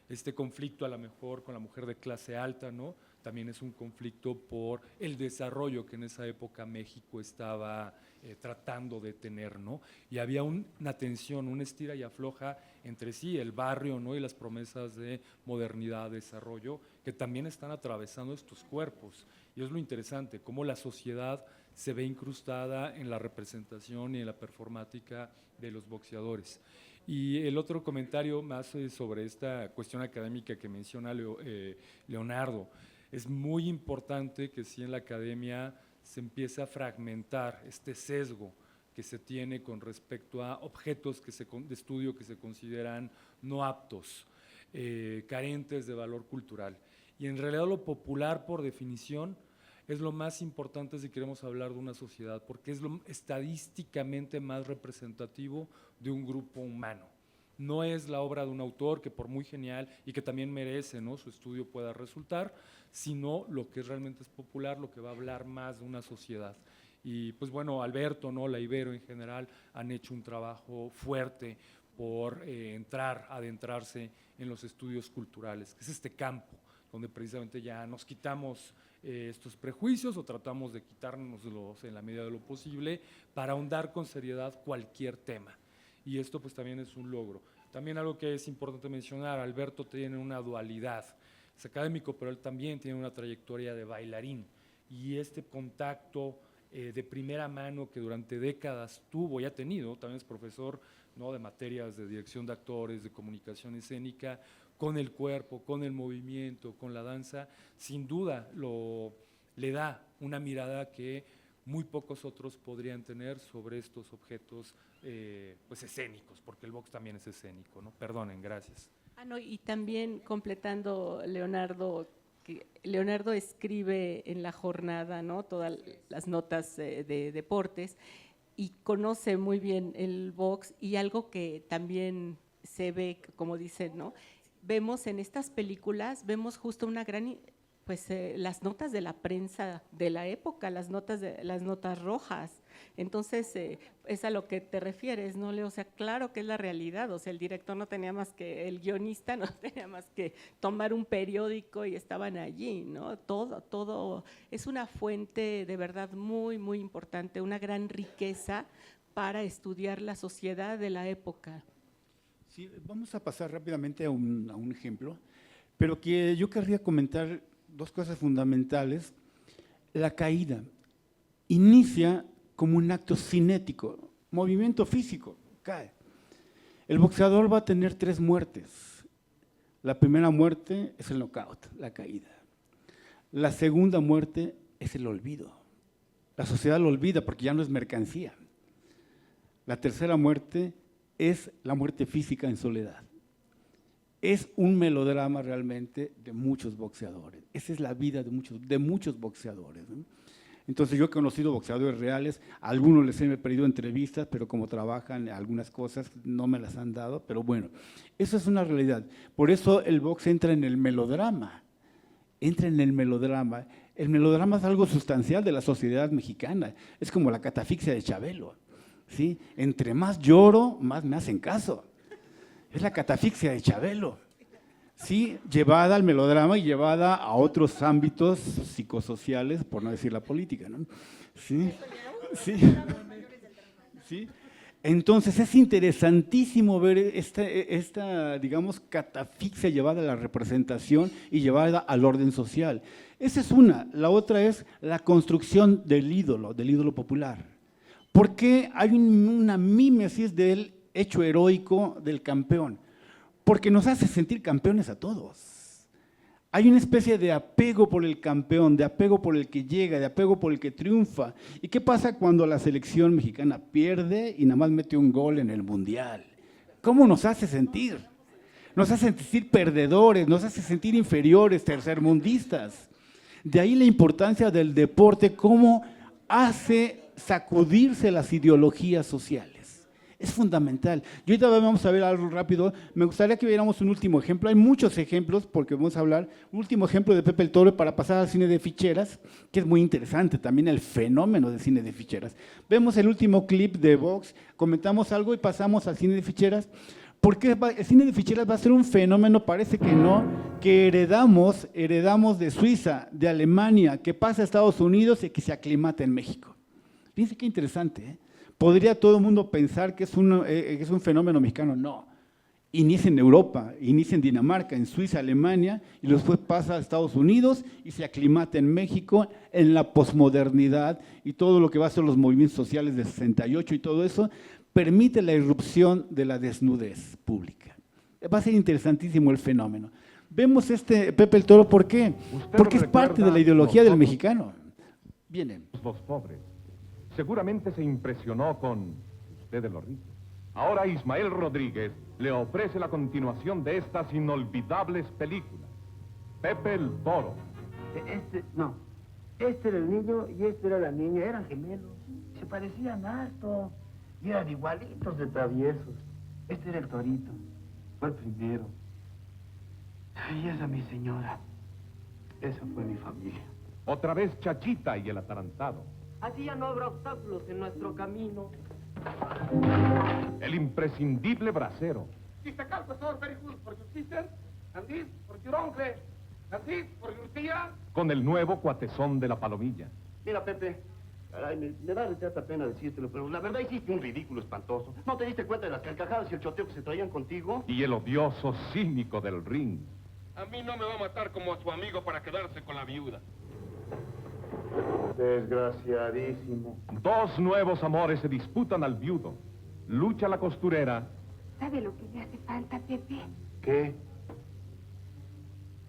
Este conflicto a lo mejor con la mujer de clase alta, ¿no?, también es un conflicto por el desarrollo que en esa época México estaba tratando de tener, ¿no? Y había una tensión, una estira y afloja entre sí, el barrio, ¿no?, y las promesas de modernidad, desarrollo, que también están atravesando estos cuerpos. Y es lo interesante, cómo la sociedad se ve incrustada en la representación y en la performática de los boxeadores. Y el otro comentario más sobre esta cuestión académica que menciona Leonardo. Es muy importante que sí en la academia se empiece a fragmentar este sesgo que se tiene con respecto a objetos de estudio que se consideran no aptos, carentes de valor cultural. Y en realidad lo popular, por definición, es lo más importante si queremos hablar de una sociedad, porque es lo estadísticamente más representativo de un grupo humano. No es la obra de un autor que por muy genial y que también merece, ¿no?, su estudio pueda resultar, sino lo que realmente es popular, lo que va a hablar más de una sociedad. Y pues bueno, Alberto, ¿no?, la Ibero en general han hecho un trabajo fuerte por adentrarse en los estudios culturales, que es este campo donde precisamente ya nos quitamos estos prejuicios o tratamos de quitárnoslos en la medida de lo posible para ahondar con seriedad cualquier tema. Y esto pues también es un logro. También algo que es importante mencionar, Alberto tiene una dualidad. Es académico, pero él también tiene una trayectoria de bailarín. Y este contacto de primera mano que durante décadas tuvo y ha tenido, también es profesor, ¿no?, de materias de dirección de actores, de comunicación escénica, con el cuerpo, con el movimiento, con la danza, sin duda le da una mirada que muy pocos otros podrían tener sobre estos objetos pues escénicos, porque el box también es escénico, ¿no? Perdonen, gracias. No, y también completando, Leonardo, que Leonardo escribe en La Jornada, ¿no?, todas las notas de deportes, y conoce muy bien el box, y algo que también se ve, como dicen, ¿no?, vemos en estas películas, vemos justo una gran, pues las notas de la prensa de la época, las notas rojas. Entonces, es a lo que te refieres, ¿no, Leo? O sea, claro que es la realidad, o sea, el director no tenía más que, el guionista no tenía más que tomar un periódico y estaban allí, ¿no? Todo es una fuente de verdad muy, muy importante, una gran riqueza para estudiar la sociedad de la época. Sí, vamos a pasar rápidamente a un ejemplo, pero que yo querría comentar dos cosas fundamentales. La caída inicia como un acto cinético, movimiento físico, cae. El boxeador va a tener 3 muertes. La primera muerte es el knockout, la caída. La segunda muerte es el olvido. La sociedad lo olvida porque ya no es mercancía. La tercera muerte es la muerte física en soledad. Es un melodrama realmente de muchos boxeadores. Esa es la vida de muchos boxeadores, ¿no? Entonces yo he conocido boxeadores reales, a algunos les he pedido entrevistas, pero como trabajan algunas cosas no me las han dado, pero bueno, eso es una realidad. Por eso el box entra en el melodrama, entra en el melodrama. El melodrama es algo sustancial de la sociedad mexicana, es como la catafixia de Chabelo, ¿sí? Entre más lloro, más me hacen caso. Es la catafixia de Chabelo, ¿sí? Llevada al melodrama y llevada a otros ámbitos psicosociales, por no decir la política, ¿no? ¿Sí? Sí. ¿Sí? Entonces es interesantísimo ver esta, digamos, catafixia llevada a la representación y llevada al orden social. Esa es una. La otra es la construcción del ídolo popular. ¿Por qué hay una mímesis del hecho heroico del campeón? Porque nos hace sentir campeones a todos. Hay una especie de apego por el campeón, de apego por el que llega, de apego por el que triunfa. ¿Y qué pasa cuando la selección mexicana pierde y nada más mete un gol en el Mundial? ¿Cómo nos hace sentir? Nos hace sentir perdedores, nos hace sentir inferiores, tercermundistas. De ahí la importancia del deporte, cómo hace sacudirse las ideologías sociales. Es fundamental. Y ahorita vamos a ver algo rápido. Me gustaría que viéramos un último ejemplo. Hay muchos ejemplos porque vamos a hablar. Un último ejemplo de Pepe el Toro para pasar al cine de ficheras, que es muy interesante también el fenómeno del cine de ficheras. Vemos el último clip de Vox, comentamos algo y pasamos al cine de ficheras. Porque el cine de ficheras va a ser un fenómeno, parece que no, que heredamos de Suiza, de Alemania, que pasa a Estados Unidos y que se aclimata en México. Fíjense qué interesante, ¿eh? ¿Podría todo el mundo pensar que es un fenómeno mexicano? No. Inicia en Europa, inicia en Dinamarca, en Suiza, Alemania, y después pasa a Estados Unidos y se aclimata en México, en la posmodernidad y todo lo que va a ser los movimientos sociales de 68 y todo eso, permite la irrupción de la desnudez pública. Va a ser interesantísimo el fenómeno. Vemos Pepe el Toro, ¿por qué? Porque es parte de la ideología del mexicano. Vienen. Los pobres. Seguramente se impresionó con ustedes los ricos. Ahora Ismael Rodríguez le ofrece la continuación de estas inolvidables películas. Pepe el Toro. Este era el niño y este era la niña, eran gemelos. Se parecían harto y eran igualitos de traviesos. Este era el torito, fue el primero. Y esa mi señora, esa fue mi familia. Otra vez Chachita y el atarantado. Así ya no habrá obstáculos en nuestro camino. El imprescindible bracero. Sister Cal was all very good for your sister, and this for your uncle, and this for your tía. Con el nuevo cuatezón de la palomilla. Mira, Pepe, Caray, me da cierta pena decírtelo, pero la verdad hiciste un ridículo espantoso. ¿No te diste cuenta de las carcajadas y el choteo que se traían contigo? Y el odioso cínico del ring. A mí no me va a matar como a su amigo para quedarse con la viuda. Desgraciadísimo. Dos nuevos amores se disputan al viudo. Lucha la costurera. ¿Sabe lo que le hace falta, Pepe? ¿Qué?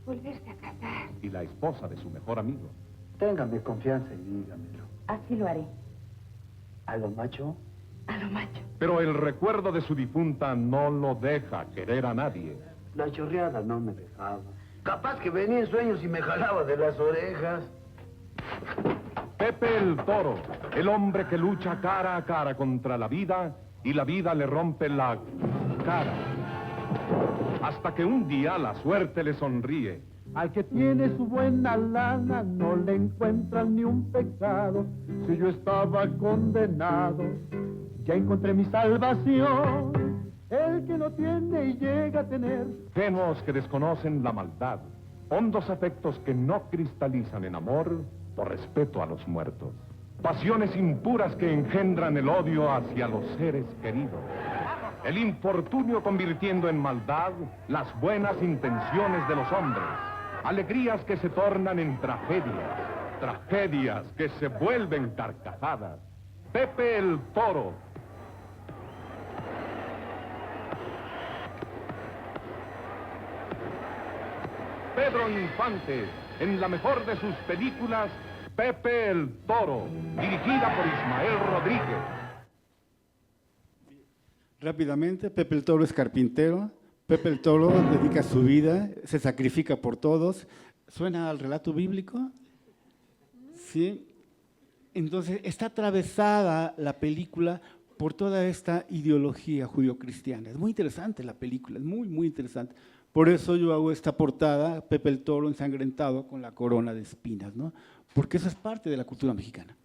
Volverse a casar. Y la esposa de su mejor amigo. Téngame confianza y dígamelo. Así lo haré. ¿A lo macho? A lo macho. Pero el recuerdo de su difunta no lo deja querer a nadie. La chorreada no me dejaba. Capaz que venía en sueños y me jalaba de las orejas. Pepe el Toro, el hombre que lucha cara a cara contra la vida y la vida le rompe la cara. Hasta que un día la suerte le sonríe. Al que tiene su buena lana no le encuentran ni un pecado. Si yo estaba condenado, ya encontré mi salvación. El que no tiene y llega a tener. Genuos que desconocen la maldad. Hondos afectos que no cristalizan en amor por respeto a los muertos. Pasiones impuras que engendran el odio hacia los seres queridos. El infortunio convirtiendo en maldad las buenas intenciones de los hombres. Alegrías que se tornan en tragedias. Tragedias que se vuelven carcajadas. Pepe el Toro. Pedro Infante, en la mejor de sus películas, Pepe el Toro, dirigida por Ismael Rodríguez. Rápidamente, Pepe el Toro es carpintero. Pepe el Toro dedica su vida, se sacrifica por todos. ¿Suena al relato bíblico? Sí. Entonces, está atravesada la película por toda esta ideología judio-cristiana. Es muy interesante la película, es muy, muy interesante. Por eso yo hago esta portada, Pepe el Toro ensangrentado con la corona de espinas, ¿no? Porque eso es parte de la cultura mexicana.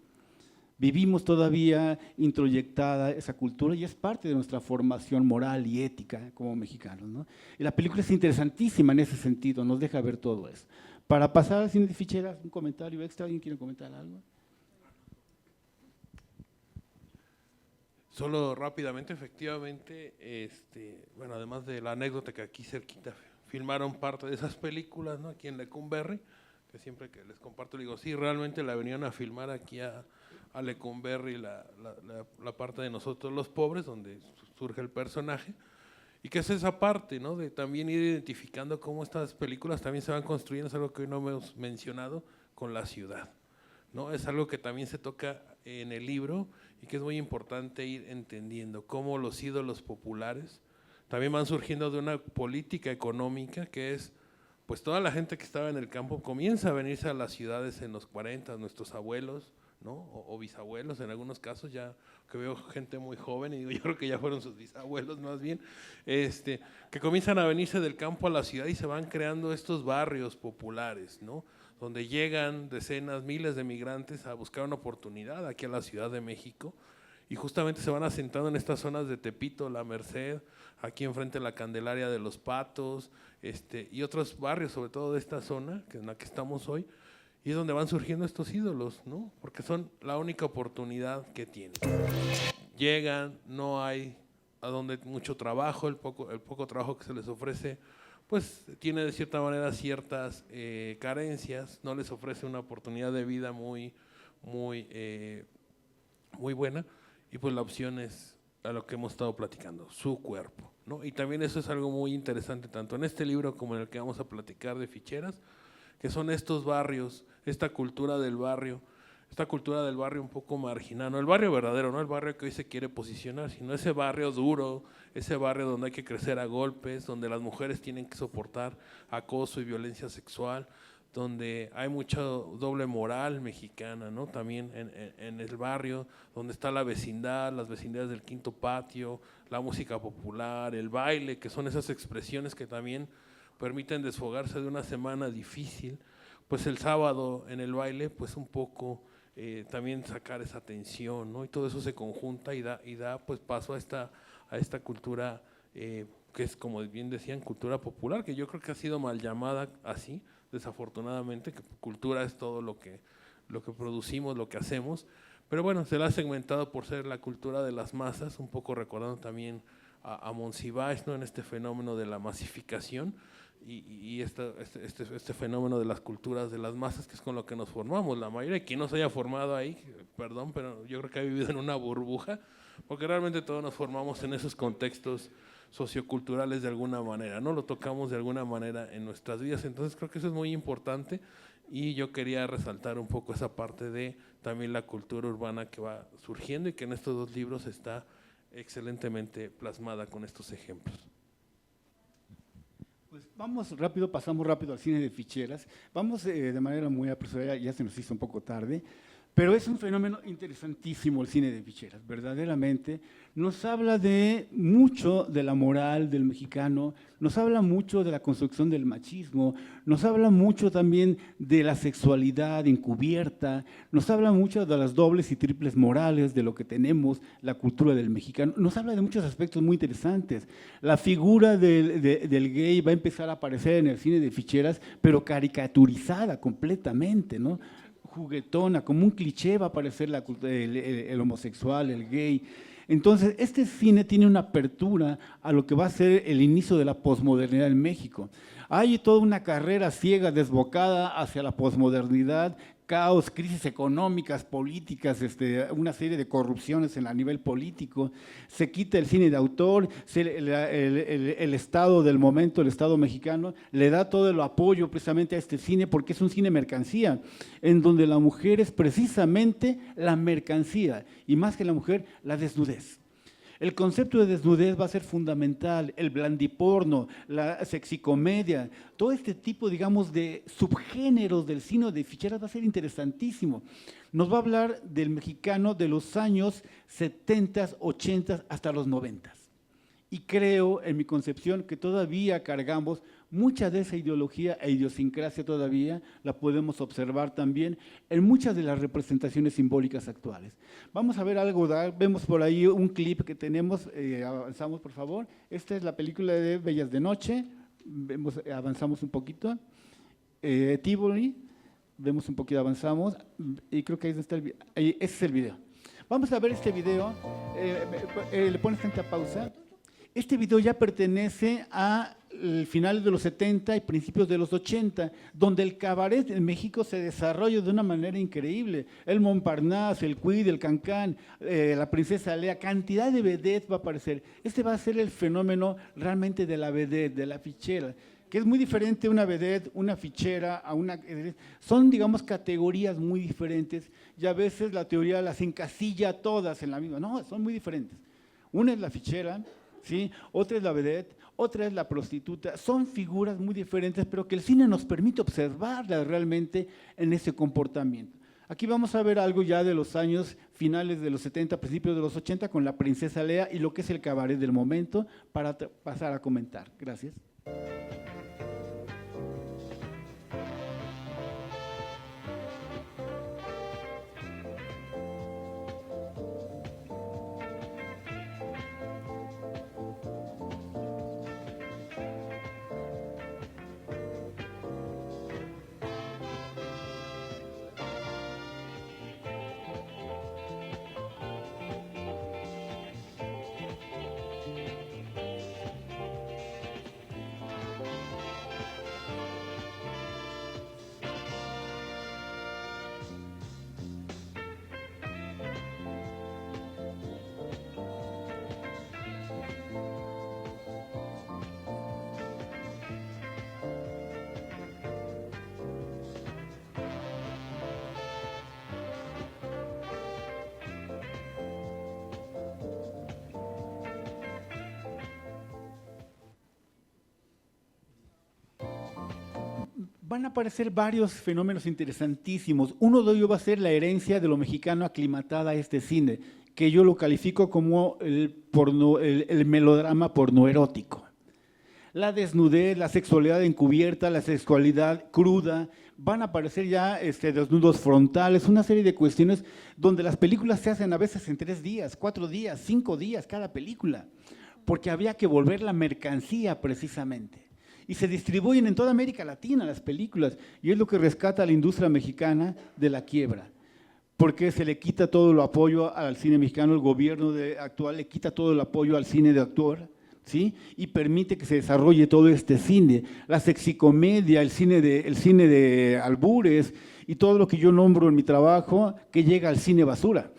Vivimos todavía introyectada esa cultura y es parte de nuestra formación moral y ética como mexicanos, ¿no? Y la película es interesantísima en ese sentido, nos deja ver todo eso. Para pasar al cine de ficheras, un comentario extra, ¿alguien quiere comentar algo? Solo rápidamente, efectivamente, bueno, además de la anécdota que aquí cerquita filmaron parte de esas películas, ¿no? Aquí en Lecumberri, que siempre que les comparto digo, sí, realmente la venían a filmar aquí a Lecumberri, la parte de nosotros los pobres, donde surge el personaje, y que es esa parte, ¿no? De también ir identificando cómo estas películas también se van construyendo, es algo que hoy no hemos mencionado, con la ciudad, ¿no? Es algo que también se toca en el libro y que es muy importante ir entendiendo cómo los ídolos populares también van surgiendo de una política económica que es, pues toda la gente que estaba en el campo comienza a venirse a las ciudades en los 40, nuestros abuelos, ¿no? O bisabuelos en algunos casos, ya que veo gente muy joven y digo, yo creo que ya fueron sus bisabuelos más bien, que comienzan a venirse del campo a la ciudad y se van creando estos barrios populares, ¿no? Donde llegan decenas, miles de migrantes a buscar una oportunidad aquí a la Ciudad de México y justamente se van asentando en estas zonas de Tepito, La Merced, aquí enfrente de la Candelaria de los Patos, y otros barrios, sobre todo de esta zona que en la que estamos hoy, y es donde van surgiendo estos ídolos, ¿no? Porque son la única oportunidad que tienen. Llegan, no hay a donde mucho trabajo, el poco trabajo que se les ofrece, pues tiene de cierta manera ciertas carencias, no les ofrece una oportunidad de vida muy buena, y pues la opción es a lo que hemos estado platicando, su cuerpo, ¿no? Y también eso es algo muy interesante, tanto en este libro como en el que vamos a platicar de ficheras, que son estos barrios, esta cultura del barrio un poco marginal, no el barrio verdadero, no el barrio que hoy se quiere posicionar, sino ese barrio duro, ese barrio donde hay que crecer a golpes, donde las mujeres tienen que soportar acoso y violencia sexual, donde hay mucha doble moral mexicana, ¿no? También en el barrio, donde está la vecindad, las vecindades del Quinto Patio, la música popular, el baile, que son esas expresiones que también permiten desfogarse de una semana difícil, pues el sábado en el baile, pues un poco también sacar esa tensión, ¿no? Y todo eso se conjunta y da pues paso a esta cultura que es, como bien decían, cultura popular, que yo creo que ha sido mal llamada así, desafortunadamente, que cultura es todo lo que producimos, lo que hacemos, pero bueno, se la ha segmentado por ser la cultura de las masas, un poco recordando también a Monsiváis, ¿no? En este fenómeno de la masificación y este fenómeno de las culturas de las masas, que es con lo que nos formamos. La mayoría de quien no se haya formado ahí, perdón, pero yo creo que ha vivido en una burbuja, porque realmente todos nos formamos en esos contextos socioculturales de alguna manera, ¿no? Lo tocamos de alguna manera en nuestras vidas, entonces creo que eso es muy importante y yo quería resaltar un poco esa parte de también la cultura urbana que va surgiendo y que en estos 2 libros está excelentemente plasmada con estos ejemplos. Pues pasamos rápido al cine de ficheras. Vamos de manera muy apresurada, ya se nos hizo un poco tarde, pero es un fenómeno interesantísimo el cine de ficheras, verdaderamente. Nos habla mucho de la moral del mexicano, nos habla mucho de la construcción del machismo, nos habla mucho también de la sexualidad encubierta, nos habla mucho de las dobles y triples morales, de lo que tenemos, la cultura del mexicano, nos habla de muchos aspectos muy interesantes. La figura del gay va a empezar a aparecer en el cine de ficheras, pero caricaturizada completamente, ¿no? Juguetona, como un cliché va a aparecer el homosexual, el gay. Entonces, este cine tiene una apertura a lo que va a ser el inicio de la posmodernidad en México. Hay toda una carrera ciega, desbocada hacia la posmodernidad, caos, crisis económicas, políticas, una serie de corrupciones a nivel político. Se quita el cine de autor, el Estado del momento, el Estado mexicano, le da todo el apoyo precisamente a este cine porque es un cine mercancía, en donde la mujer es precisamente la mercancía, y más que la mujer, la desnudez. El concepto de desnudez va a ser fundamental, el blandiporno, la sexicomedia, todo este tipo, digamos, de subgéneros del cine de ficheras va a ser interesantísimo. Nos va a hablar del mexicano de los años 70, 80 hasta los 90. Y creo, en mi concepción, que todavía cargamos mucha de esa ideología e idiosincrasia todavía la podemos observar también en muchas de las representaciones simbólicas actuales. Vamos a ver algo, vemos por ahí un clip que tenemos, avanzamos por favor. Esta es la película de Bellas de Noche, avanzamos un poquito. Tivoli, vemos un poquito, avanzamos, y creo que ahí está ese es el video. Vamos a ver este video, le pones tanta pausa. Este video ya pertenece a finales de los 70 y principios de los 80, donde el cabaret en México se desarrolla de una manera increíble. El Montparnasse, el Cuid, el Cancán, la Princesa Lea, cantidad de vedettes va a aparecer. Este va a ser el fenómeno realmente de la vedette, de la fichera, que es muy diferente una vedette, una fichera, a una… Son, digamos, categorías muy diferentes y a veces la teoría las encasilla todas en la misma. No, son muy diferentes. Una es la fichera, ¿sí? Otra es la vedette, otra es la prostituta. Son figuras muy diferentes, pero que el cine nos permite observarlas realmente en ese comportamiento. Aquí vamos a ver algo ya de los años finales de los 70, principios de los 80, con la Princesa Lea y lo que es el cabaret del momento, para pasar a comentar. Gracias. Van a aparecer varios fenómenos interesantísimos. Uno de ellos va a ser la herencia de lo mexicano aclimatada a este cine, que yo lo califico como el melodrama pornoerótico. La desnudez, la sexualidad encubierta, la sexualidad cruda, van a aparecer ya desnudos frontales, una serie de cuestiones donde las películas se hacen a veces en 3 días, 4 días, 5 días cada película, porque había que volver la mercancía precisamente. Y se distribuyen en toda América Latina las películas, y es lo que rescata a la industria mexicana de la quiebra. porque se le quita todo el apoyo al cine mexicano, el gobierno actual le quita todo el apoyo al cine de autor, ¿sí? Y permite que se desarrolle todo este cine, la sexicomedia, el cine de albures y todo lo que yo nombro en mi trabajo que llega al cine basura.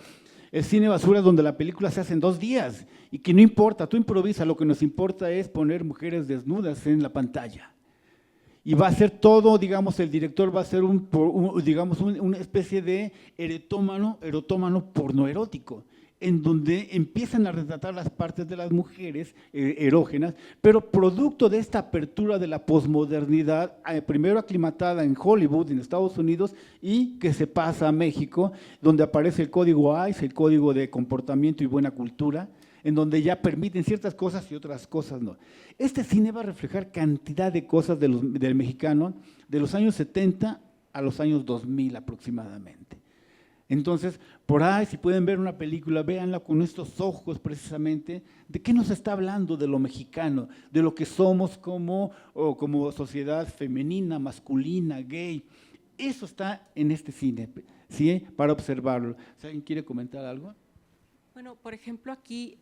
El cine basura es donde la película se hace en 2 días y que no importa, tú improvisa, lo que nos importa es poner mujeres desnudas en la pantalla. Y va a ser todo, digamos, el director va a ser una especie de erotómano pornoerótico, en donde empiezan a retratar las partes de las mujeres erógenas, pero producto de esta apertura de la posmodernidad, primero aclimatada en Hollywood, en Estados Unidos, y que se pasa a México, donde aparece el código AIS, el código de comportamiento y buena cultura, en donde ya permiten ciertas cosas y otras cosas no. Este cine va a reflejar cantidad de cosas del mexicano de los años 70 a los años 2000 aproximadamente. Entonces, por ahí, si pueden ver una película, véanla con estos ojos precisamente, ¿de qué nos está hablando de lo mexicano? De lo que somos como sociedad femenina, masculina, gay. Eso está en este cine, ¿sí? Para observarlo. ¿Alguien quiere comentar algo? Bueno, por ejemplo, aquí,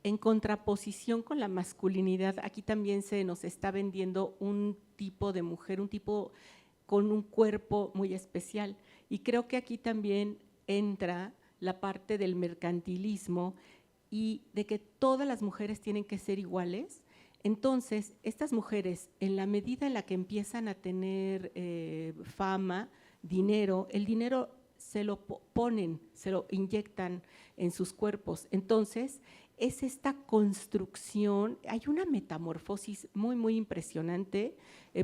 en contraposición con la masculinidad, aquí también se nos está vendiendo un tipo de mujer, un tipo con un cuerpo muy especial. Y creo que aquí también entra la parte del mercantilismo y de que todas las mujeres tienen que ser iguales. Entonces, estas mujeres, en la medida en la que empiezan a tener fama, dinero, el dinero se lo ponen, se lo inyectan en sus cuerpos. Entonces, es esta construcción, hay una metamorfosis muy, muy impresionante.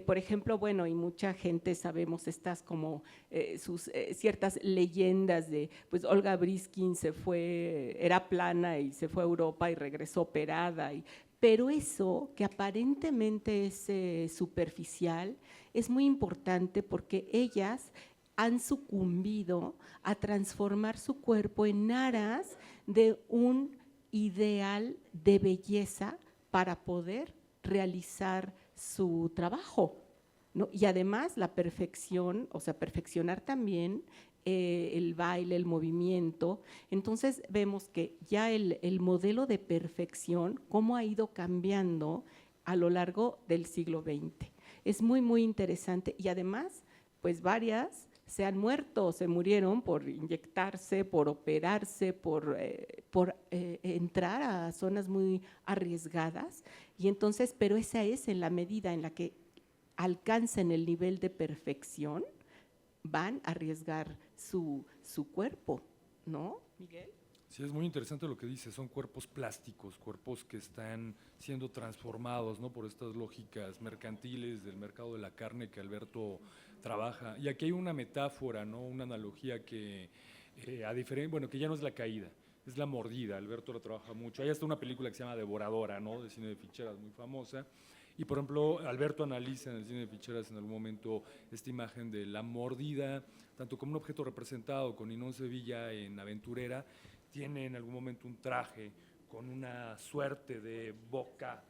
Por ejemplo, bueno, y mucha gente sabemos estas como ciertas leyendas de, pues Olga Briskin era plana y se fue a Europa y regresó operada, pero eso que aparentemente es superficial es muy importante porque ellas han sucumbido a transformar su cuerpo en aras de un ideal de belleza para poder realizar su trabajo, ¿no? Y además la perfección, o sea, perfeccionar también el baile, el movimiento. Entonces vemos que ya el modelo de perfección, cómo ha ido cambiando a lo largo del siglo XX. Es muy, muy interesante y además, pues varias se han muerto, se murieron por inyectarse, por operarse, por entrar a zonas muy arriesgadas. Y entonces, pero esa es en la medida en la que alcancen el nivel de perfección, van a arriesgar su cuerpo, ¿no, Miguel? Sí, es muy interesante lo que dice, son cuerpos plásticos, cuerpos que están siendo transformados, ¿no? Por estas lógicas mercantiles del mercado de la carne que Alberto trabaja. Y aquí hay una metáfora, ¿no? Una analogía que, que ya no es la caída, es la mordida. Alberto la trabaja mucho. Hay hasta una película que se llama Devoradora, ¿no? De cine de ficheras, muy famosa. Y, por ejemplo, Alberto analiza en el cine de ficheras en algún momento esta imagen de la mordida, tanto como un objeto representado con Inón Sevilla en Aventurera, tiene en algún momento un traje con una suerte de boca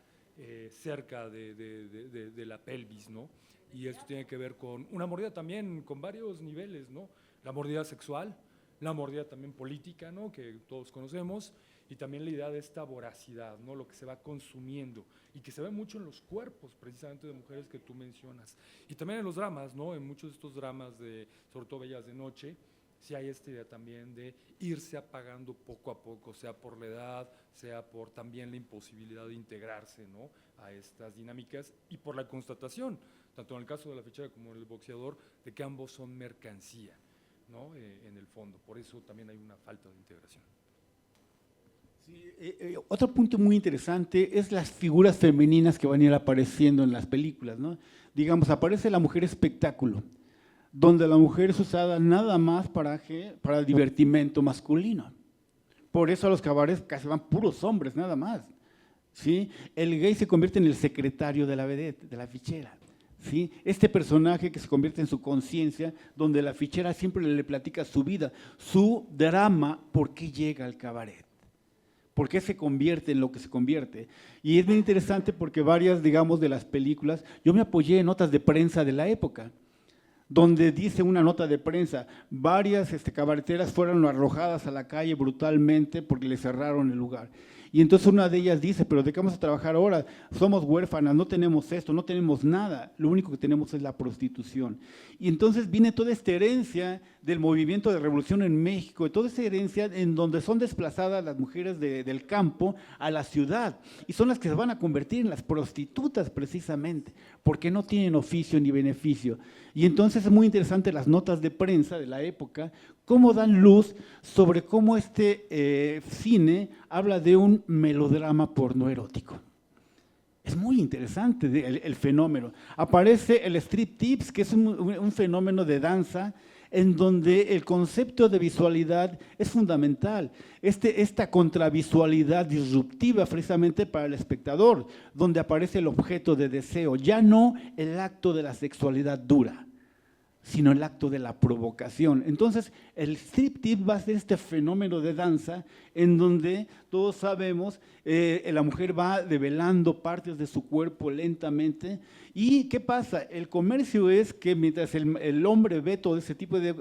cerca de la pelvis, ¿no? Y esto tiene que ver con una mordida también con varios niveles, ¿no? La mordida sexual, la mordida también política, ¿no? Que todos conocemos, y también la idea de esta voracidad, ¿no? Lo que se va consumiendo y que se ve mucho en los cuerpos, precisamente de mujeres que tú mencionas. Y también en los dramas, ¿no? En muchos de estos dramas, sobre todo Bellas de Noche, sí hay esta idea también de irse apagando poco a poco, sea por la edad, sea por también la imposibilidad de integrarse, ¿no? A estas dinámicas y por la constatación, tanto en el caso de la fichera como en el boxeador, de que ambos son mercancía, ¿no? En el fondo, por eso también hay una falta de integración. Sí, otro punto muy interesante es las figuras femeninas que van a ir apareciendo en las películas, ¿no? Digamos, aparece la mujer espectáculo, donde la mujer es usada nada más para el divertimento masculino. Por eso a los cabarets casi van puros hombres, nada más, ¿sí? El gay se convierte en el secretario de la vedette, de la fichera, ¿sí? Este personaje que se convierte en su conciencia, donde la fichera siempre le platica su vida, su drama, por qué llega al cabaret, por qué se convierte en lo que se convierte. Y es muy interesante porque varias, digamos, de las películas, yo me apoyé en notas de prensa de la época, donde dice una nota de prensa, varias cabareteras fueron arrojadas a la calle brutalmente porque le cerraron el lugar. Y entonces una de ellas dice, pero ¿de qué vamos a trabajar ahora? Somos huérfanas, no tenemos esto, no tenemos nada, lo único que tenemos es la prostitución. Y entonces viene toda esta herencia del movimiento de revolución en México, toda esta herencia en donde son desplazadas las mujeres del campo a la ciudad, y son las que se van a convertir en las prostitutas precisamente, porque no tienen oficio ni beneficio. Y entonces es muy interesante las notas de prensa de la época, cómo dan luz sobre cómo este cine habla de un melodrama pornoerótico. Es muy interesante el fenómeno. Aparece el striptease, que es un fenómeno de danza en donde el concepto de visualidad es fundamental. Esta contravisualidad disruptiva precisamente para el espectador, donde aparece el objeto de deseo, ya no el acto de la sexualidad dura, sino el acto de la provocación. Entonces, el striptease va a ser este fenómeno de danza en donde todos sabemos, la mujer va develando partes de su cuerpo lentamente. ¿Y qué pasa? El comercio es que mientras el hombre ve todo ese tipo de...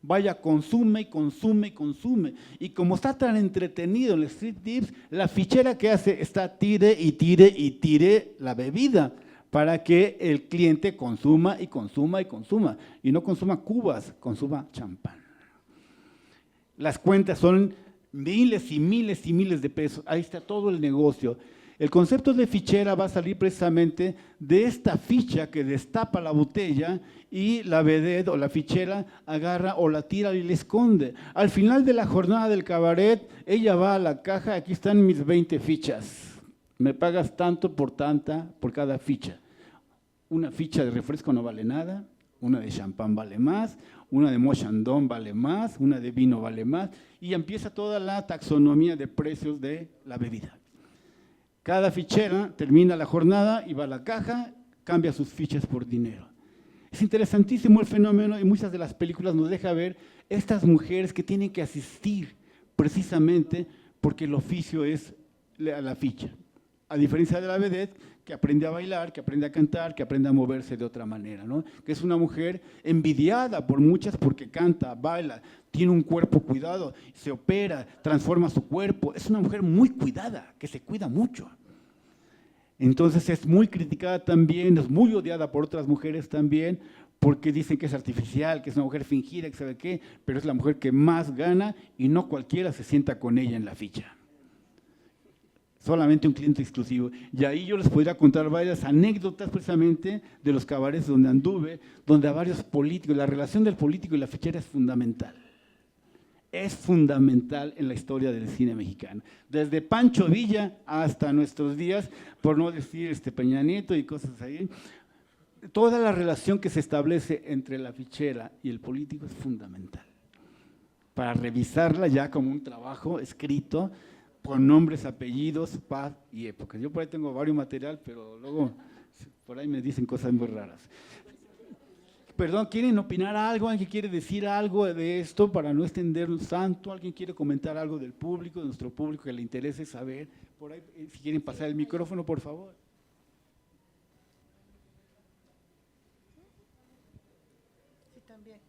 vaya, consume y consume y consume. Y como está tan entretenido el striptease, la fichera que hace está tire y tire y tire la bebida, para que el cliente consuma y consuma y consuma, y no consuma cubas, consuma champán. Las cuentas son miles y miles y miles de pesos, ahí está todo el negocio. El concepto de fichera va a salir precisamente de esta ficha que destapa la botella y la vedette o la fichera agarra o la tira y la esconde. Al final de la jornada del cabaret, ella va a la caja, aquí están mis 20 fichas. Me pagas tanto por cada ficha. Una ficha de refresco no vale nada, una de champán vale más, una de mochandón vale más, una de vino vale más, y empieza toda la taxonomía de precios de la bebida. Cada fichera termina la jornada y va a la caja, cambia sus fichas por dinero. Es interesantísimo el fenómeno y muchas de las películas nos deja ver estas mujeres que tienen que asistir precisamente porque el oficio es la ficha. A diferencia de la vedette, que aprende a bailar, que aprende a cantar, que aprende a moverse de otra manera, ¿no? Que es una mujer envidiada por muchas porque canta, baila, tiene un cuerpo cuidado, se opera, transforma su cuerpo. Es una mujer muy cuidada, que se cuida mucho. Entonces es muy criticada también, es muy odiada por otras mujeres también, porque dicen que es artificial, que es una mujer fingida, que sabe qué, pero es la mujer que más gana y no cualquiera se sienta con ella en la ficha. Solamente un cliente exclusivo. Y ahí yo les podría contar varias anécdotas precisamente de los cabarets donde anduve, donde a varios políticos, la relación del político y la fichera es fundamental. Es fundamental en la historia del cine mexicano. Desde Pancho Villa hasta nuestros días, por no decir Peña Nieto y cosas así, toda la relación que se establece entre la fichera y el político es fundamental. Para revisarla ya como un trabajo escrito, con nombres, apellidos, paz y épocas. Yo por ahí tengo varios material, pero luego por ahí me dicen cosas muy raras. Perdón, ¿quieren opinar algo? ¿Alguien quiere decir algo de esto para no extendernos tanto? ¿Alguien quiere comentar algo del público, de nuestro público, que le interese saber? Por ahí, si quieren pasar el micrófono, por favor. Sí, también.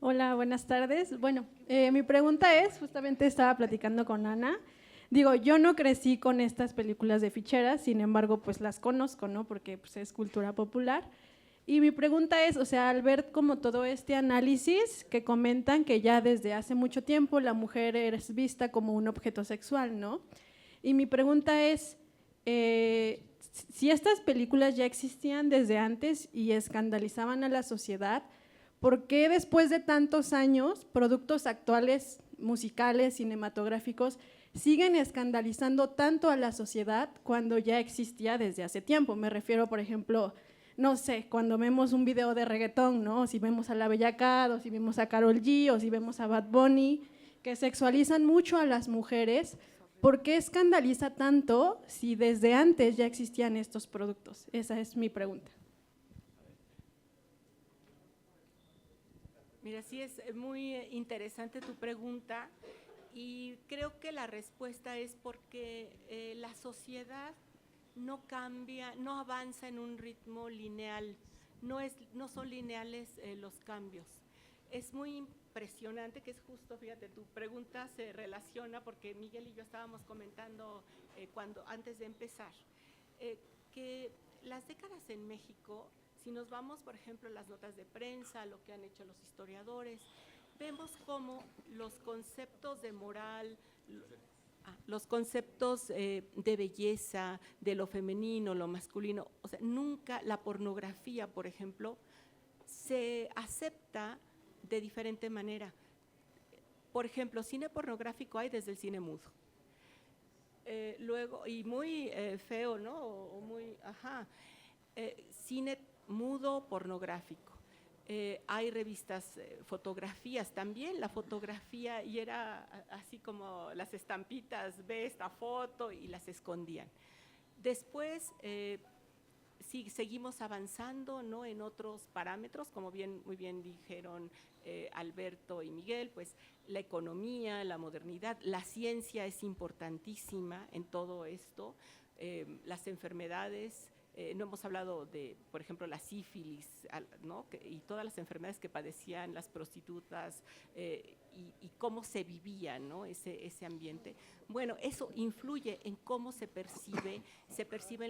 Hola, buenas tardes. Bueno, mi pregunta es, justamente estaba platicando con Ana, digo, yo no crecí con estas películas de ficheras, sin embargo, pues las conozco, ¿no? Porque pues, es cultura popular. Y mi pregunta es, o sea, al ver como todo este análisis que comentan que ya desde hace mucho tiempo la mujer es vista como un objeto sexual, ¿no? Y mi pregunta es, si estas películas ya existían desde antes y escandalizaban a la sociedad, ¿por qué después de tantos años productos actuales, musicales, cinematográficos, siguen escandalizando tanto a la sociedad cuando ya existía desde hace tiempo? Me refiero, por ejemplo, no sé, cuando vemos un video de reggaetón, ¿no? O si vemos a La Bella Cat, o si vemos a Karol G, o si vemos a Bad Bunny, que sexualizan mucho a las mujeres, ¿por qué escandaliza tanto si desde antes ya existían estos productos? Esa es mi pregunta. Mira, sí es muy interesante tu pregunta y creo que la respuesta es porque la sociedad no cambia, no avanza en un ritmo lineal. no son lineales los cambios. Es muy impresionante, que es justo, fíjate, tu pregunta se relaciona porque Miguel y yo estábamos comentando antes de empezar, que las décadas en México, si nos vamos, por ejemplo, a las notas de prensa, lo que han hecho los historiadores, vemos cómo los conceptos de moral, los conceptos de belleza, de lo femenino, lo masculino, o sea, nunca la pornografía, por ejemplo, se acepta de diferente manera. Por ejemplo, cine pornográfico hay desde el cine mudo. Luego, y muy feo, ¿no? O muy, cine mudo pornográfico. Hay revistas, fotografías también, la fotografía, y era así como las estampitas, ve esta foto, y las escondían. Después, sí, seguimos avanzando, ¿no?, en otros parámetros, como muy bien dijeron Alberto y Miguel, pues la economía, la modernidad, la ciencia es importantísima en todo esto, las enfermedades. No hemos hablado de, por ejemplo, la sífilis, ¿no?, y todas las enfermedades que padecían las prostitutas y cómo se vivía, ¿no?, ese ambiente. Bueno, eso influye en cómo se perciben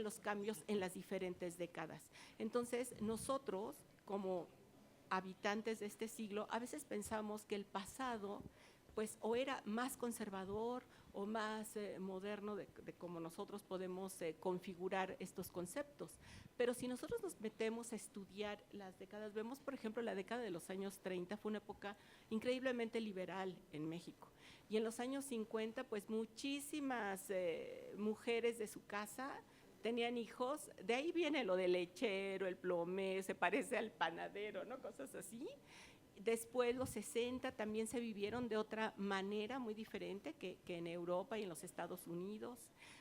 los cambios en las diferentes décadas. Entonces, nosotros, como habitantes de este siglo, a veces pensamos que el pasado, pues, o era más conservador o más moderno de cómo nosotros podemos configurar estos conceptos. Pero si nosotros nos metemos a estudiar las décadas, vemos, por ejemplo, la década de los años 30 fue una época increíblemente liberal en México. Y en los años 50, pues, muchísimas mujeres de su casa tenían hijos. De ahí viene lo del lechero, el plomero, se parece al panadero, ¿no?, cosas así. Después, los 60 también se vivieron de otra manera muy diferente que en Europa y en los Estados Unidos.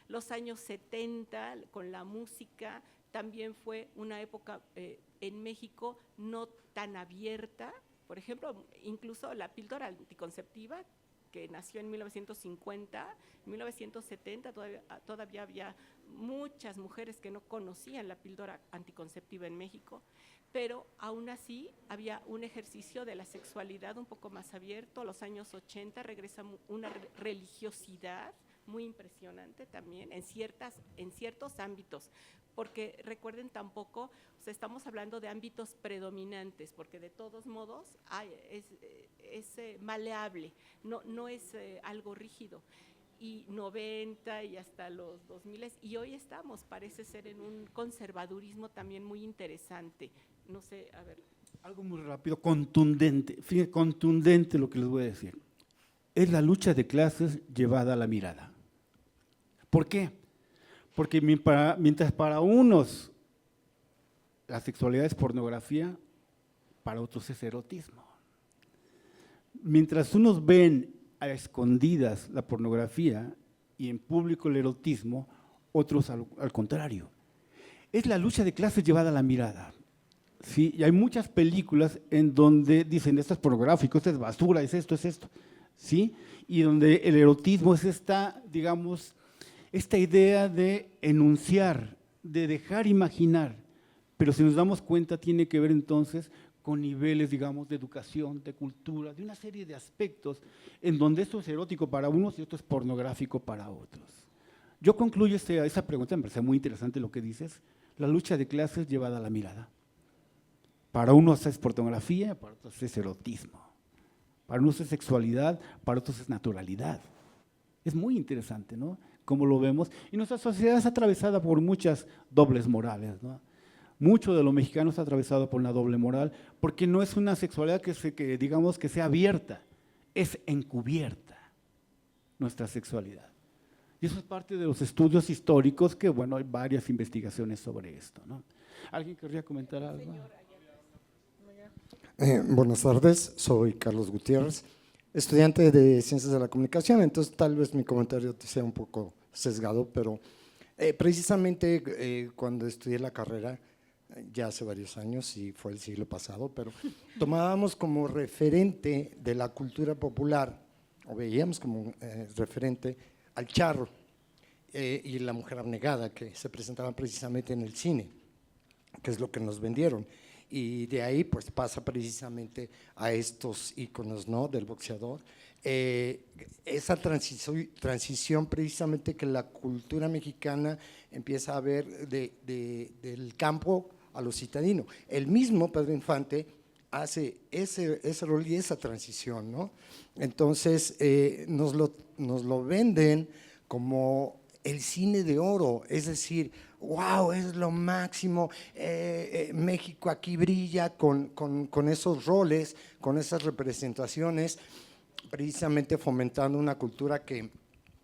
Los años 70, con la música, también fue una época en México no tan abierta. Por ejemplo, incluso la píldora anticonceptiva, que nació en 1950, en 1970 todavía había muchas mujeres que no conocían la píldora anticonceptiva en México, pero aún así había un ejercicio de la sexualidad un poco más abierto. A los años 80 regresa una religiosidad muy impresionante también en ciertos ámbitos, porque recuerden tampoco, o sea, estamos hablando de ámbitos predominantes, porque de todos modos es maleable, no es algo rígido. Y 90 y hasta los 2000, y hoy estamos, parece ser, en un conservadurismo también muy interesante. No sé, a ver. Algo muy rápido, contundente, fíjense, contundente lo que les voy a decir. Es la lucha de clases llevada a la mirada. ¿Por qué? Porque mientras para unos la sexualidad es pornografía, para otros es erotismo. Mientras unos ven a escondidas la pornografía y en público el erotismo, otros al contrario. Es la lucha de clases llevada a la mirada. ¿Sí? Y hay muchas películas en donde dicen, esto es pornográfico, esto es basura, es esto, ¿sí? Y donde el erotismo es esta, digamos, esta idea de enunciar, de dejar imaginar, pero si nos damos cuenta tiene que ver entonces con niveles, digamos, de educación, de cultura, de una serie de aspectos en donde esto es erótico para unos y esto es pornográfico para otros. Yo concluyo esa pregunta, me parece muy interesante lo que dices, la lucha de clases llevada a la mirada. Para unos es pornografía, para otros es erotismo. Para unos es sexualidad, para otros es naturalidad. Es muy interesante, ¿no?, cómo lo vemos. Y nuestra sociedad es atravesada por muchas dobles morales, ¿no? Mucho de lo mexicano está atravesado por una doble moral, porque no es una sexualidad que digamos que sea abierta, es encubierta nuestra sexualidad. Y eso es parte de los estudios históricos que, bueno, hay varias investigaciones sobre esto, ¿no? ¿Alguien querría comentar algo? Buenas tardes, soy Carlos Gutiérrez, estudiante de Ciencias de la Comunicación, entonces tal vez mi comentario sea un poco sesgado, pero precisamente cuando estudié la carrera, ya hace varios años y fue el siglo pasado, pero tomábamos como referente de la cultura popular, o veíamos como referente al charro y la mujer abnegada que se presentaban precisamente en el cine, que es lo que nos vendieron. y de ahí pues pasa precisamente a estos íconos, ¿no?, del boxeador. Esa transición precisamente que la cultura mexicana empieza a ver del campo a lo citadino. El mismo Pedro Infante hace ese rol y esa transición, ¿no? Entonces nos lo venden como el cine de oro, es decir, wow, es lo máximo, México aquí brilla con esos roles, con esas representaciones, precisamente fomentando una cultura que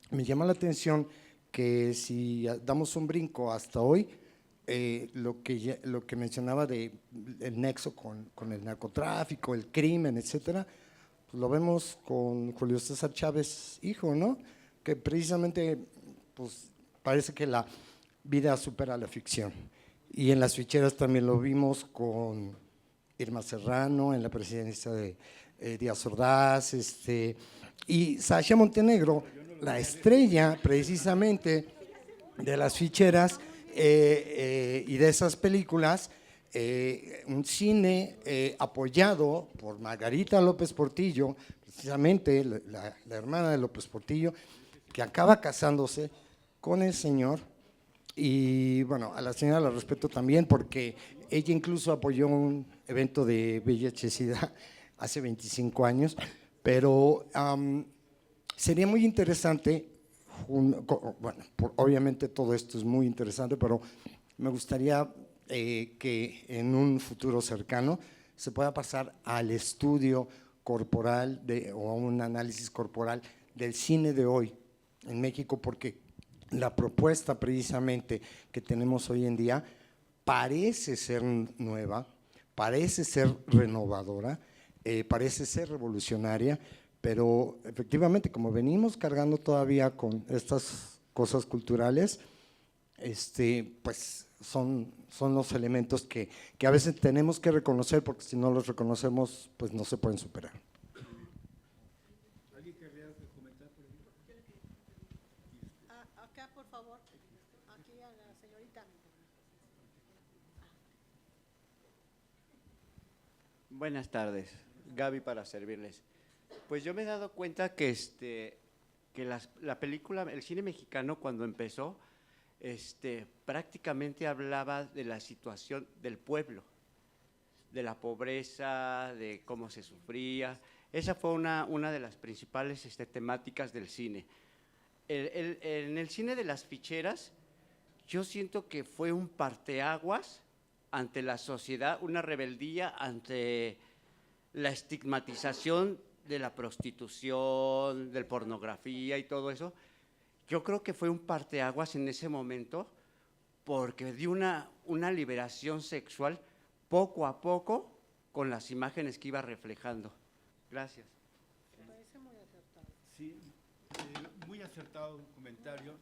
me llama la atención, que si damos un brinco hasta hoy, lo que mencionaba de el nexo con el narcotráfico, el crimen, etcétera, pues lo vemos con Julio César Chávez, hijo, ¿no? Que precisamente pues parece que la vida supera la ficción. Y en las ficheras también lo vimos con Irma Serrano, en la presidencia de Díaz Ordaz, y Sasha Montenegro, la estrella precisamente de las ficheras y de esas películas, un cine apoyado por Margarita López Portillo, precisamente la hermana de López Portillo, que acaba casándose con el señor. Y bueno, a la señora la respeto también porque ella incluso apoyó un evento de VIH-Sida hace 25 años, pero sería muy interesante, bueno, obviamente todo esto es muy interesante, pero me gustaría que en un futuro cercano se pueda pasar al estudio corporal o a un análisis corporal del cine de hoy en México, porque la propuesta precisamente que tenemos hoy en día parece ser nueva, parece ser renovadora, parece ser revolucionaria, pero efectivamente como venimos cargando todavía con estas cosas culturales, pues son los elementos que a veces tenemos que reconocer, porque si no los reconocemos pues no se pueden superar. Acá, por favor, aquí a la señorita. Buenas tardes, Gaby para servirles. Pues yo me he dado cuenta que, que la película, el cine mexicano cuando empezó, prácticamente hablaba de la situación del pueblo, de la pobreza, de cómo se sufría. Esa fue una de las principales temáticas del cine. En el cine de las ficheras, yo siento que fue un parteaguas ante la sociedad, una rebeldía ante la estigmatización de la prostitución, de la pornografía y todo eso. Yo creo que fue un parteaguas en ese momento porque dio una liberación sexual poco a poco con las imágenes que iba reflejando. Gracias. Sí, muy acertado comentario,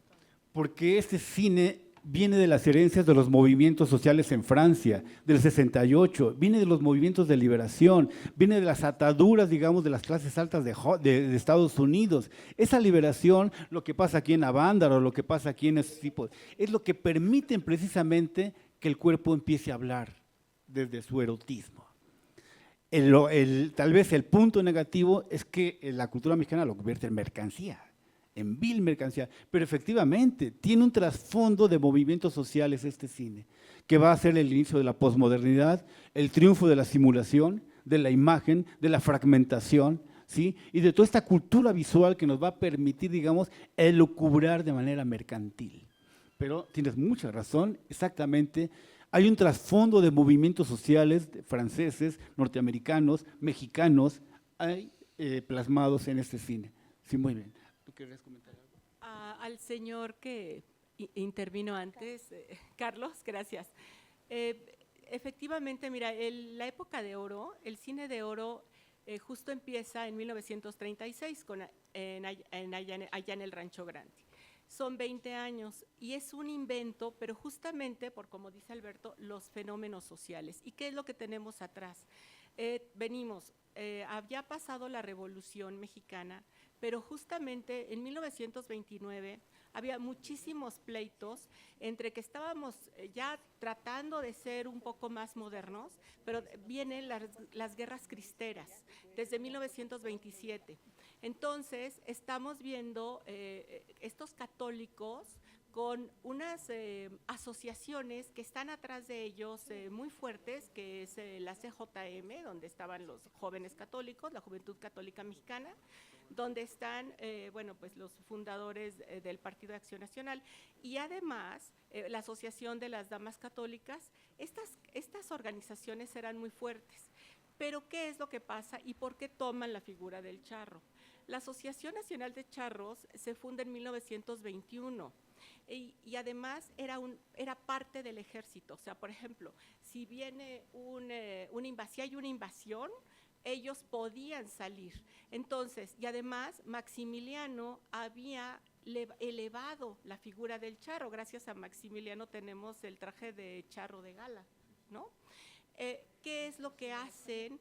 porque este cine viene de las herencias de los movimientos sociales en Francia, del 68, viene de los movimientos de liberación, viene de las ataduras, digamos, de las clases altas de Estados Unidos. Esa liberación, lo que pasa aquí en Avándaro, lo que pasa aquí en esos tipos, es lo que permiten precisamente que el cuerpo empiece a hablar desde su erotismo. Tal vez el punto negativo es que la cultura mexicana lo convierte en mercancía, en vil mercancía, pero efectivamente tiene un trasfondo de movimientos sociales este cine, que va a ser el inicio de la posmodernidad, el triunfo de la simulación, de la imagen, de la fragmentación, ¿sí? Y de toda esta cultura visual que nos va a permitir, digamos, elucubrar de manera mercantil. Pero tienes mucha razón, exactamente. Hay un trasfondo de movimientos sociales franceses, norteamericanos, mexicanos, hay plasmados en este cine. Sí, muy bien. ¿Tú querías comentar algo? Al señor que intervino antes, Carlos, gracias. Efectivamente, mira, la época de oro, el cine de oro, justo empieza en 1936 allá en el Rancho Grande. Son 20 años y es un invento, pero justamente por, como dice Alberto, los fenómenos sociales. ¿Y qué es lo que tenemos atrás? Venimos había pasado la Revolución Mexicana, pero justamente en 1929 había muchísimos pleitos entre que estábamos ya tratando de ser un poco más modernos, pero vienen las guerras cristeras desde 1927. Entonces, estamos viendo estos católicos con unas asociaciones que están atrás de ellos muy fuertes, que es la CJM, donde estaban los jóvenes católicos, la Juventud Católica Mexicana, donde están, bueno, pues los fundadores del Partido de Acción Nacional, y además la Asociación de las Damas Católicas. Estas organizaciones eran muy fuertes. Pero ¿qué es lo que pasa y por qué toman la figura del charro? La Asociación Nacional de Charros se funda en 1921 y además era parte del ejército. O sea, por ejemplo, si viene si hay una invasión, ellos podían salir. Entonces, y además Maximiliano había elevado la figura del charro. Gracias a Maximiliano tenemos el traje de charro de gala, ¿no? ¿Qué es lo que hacen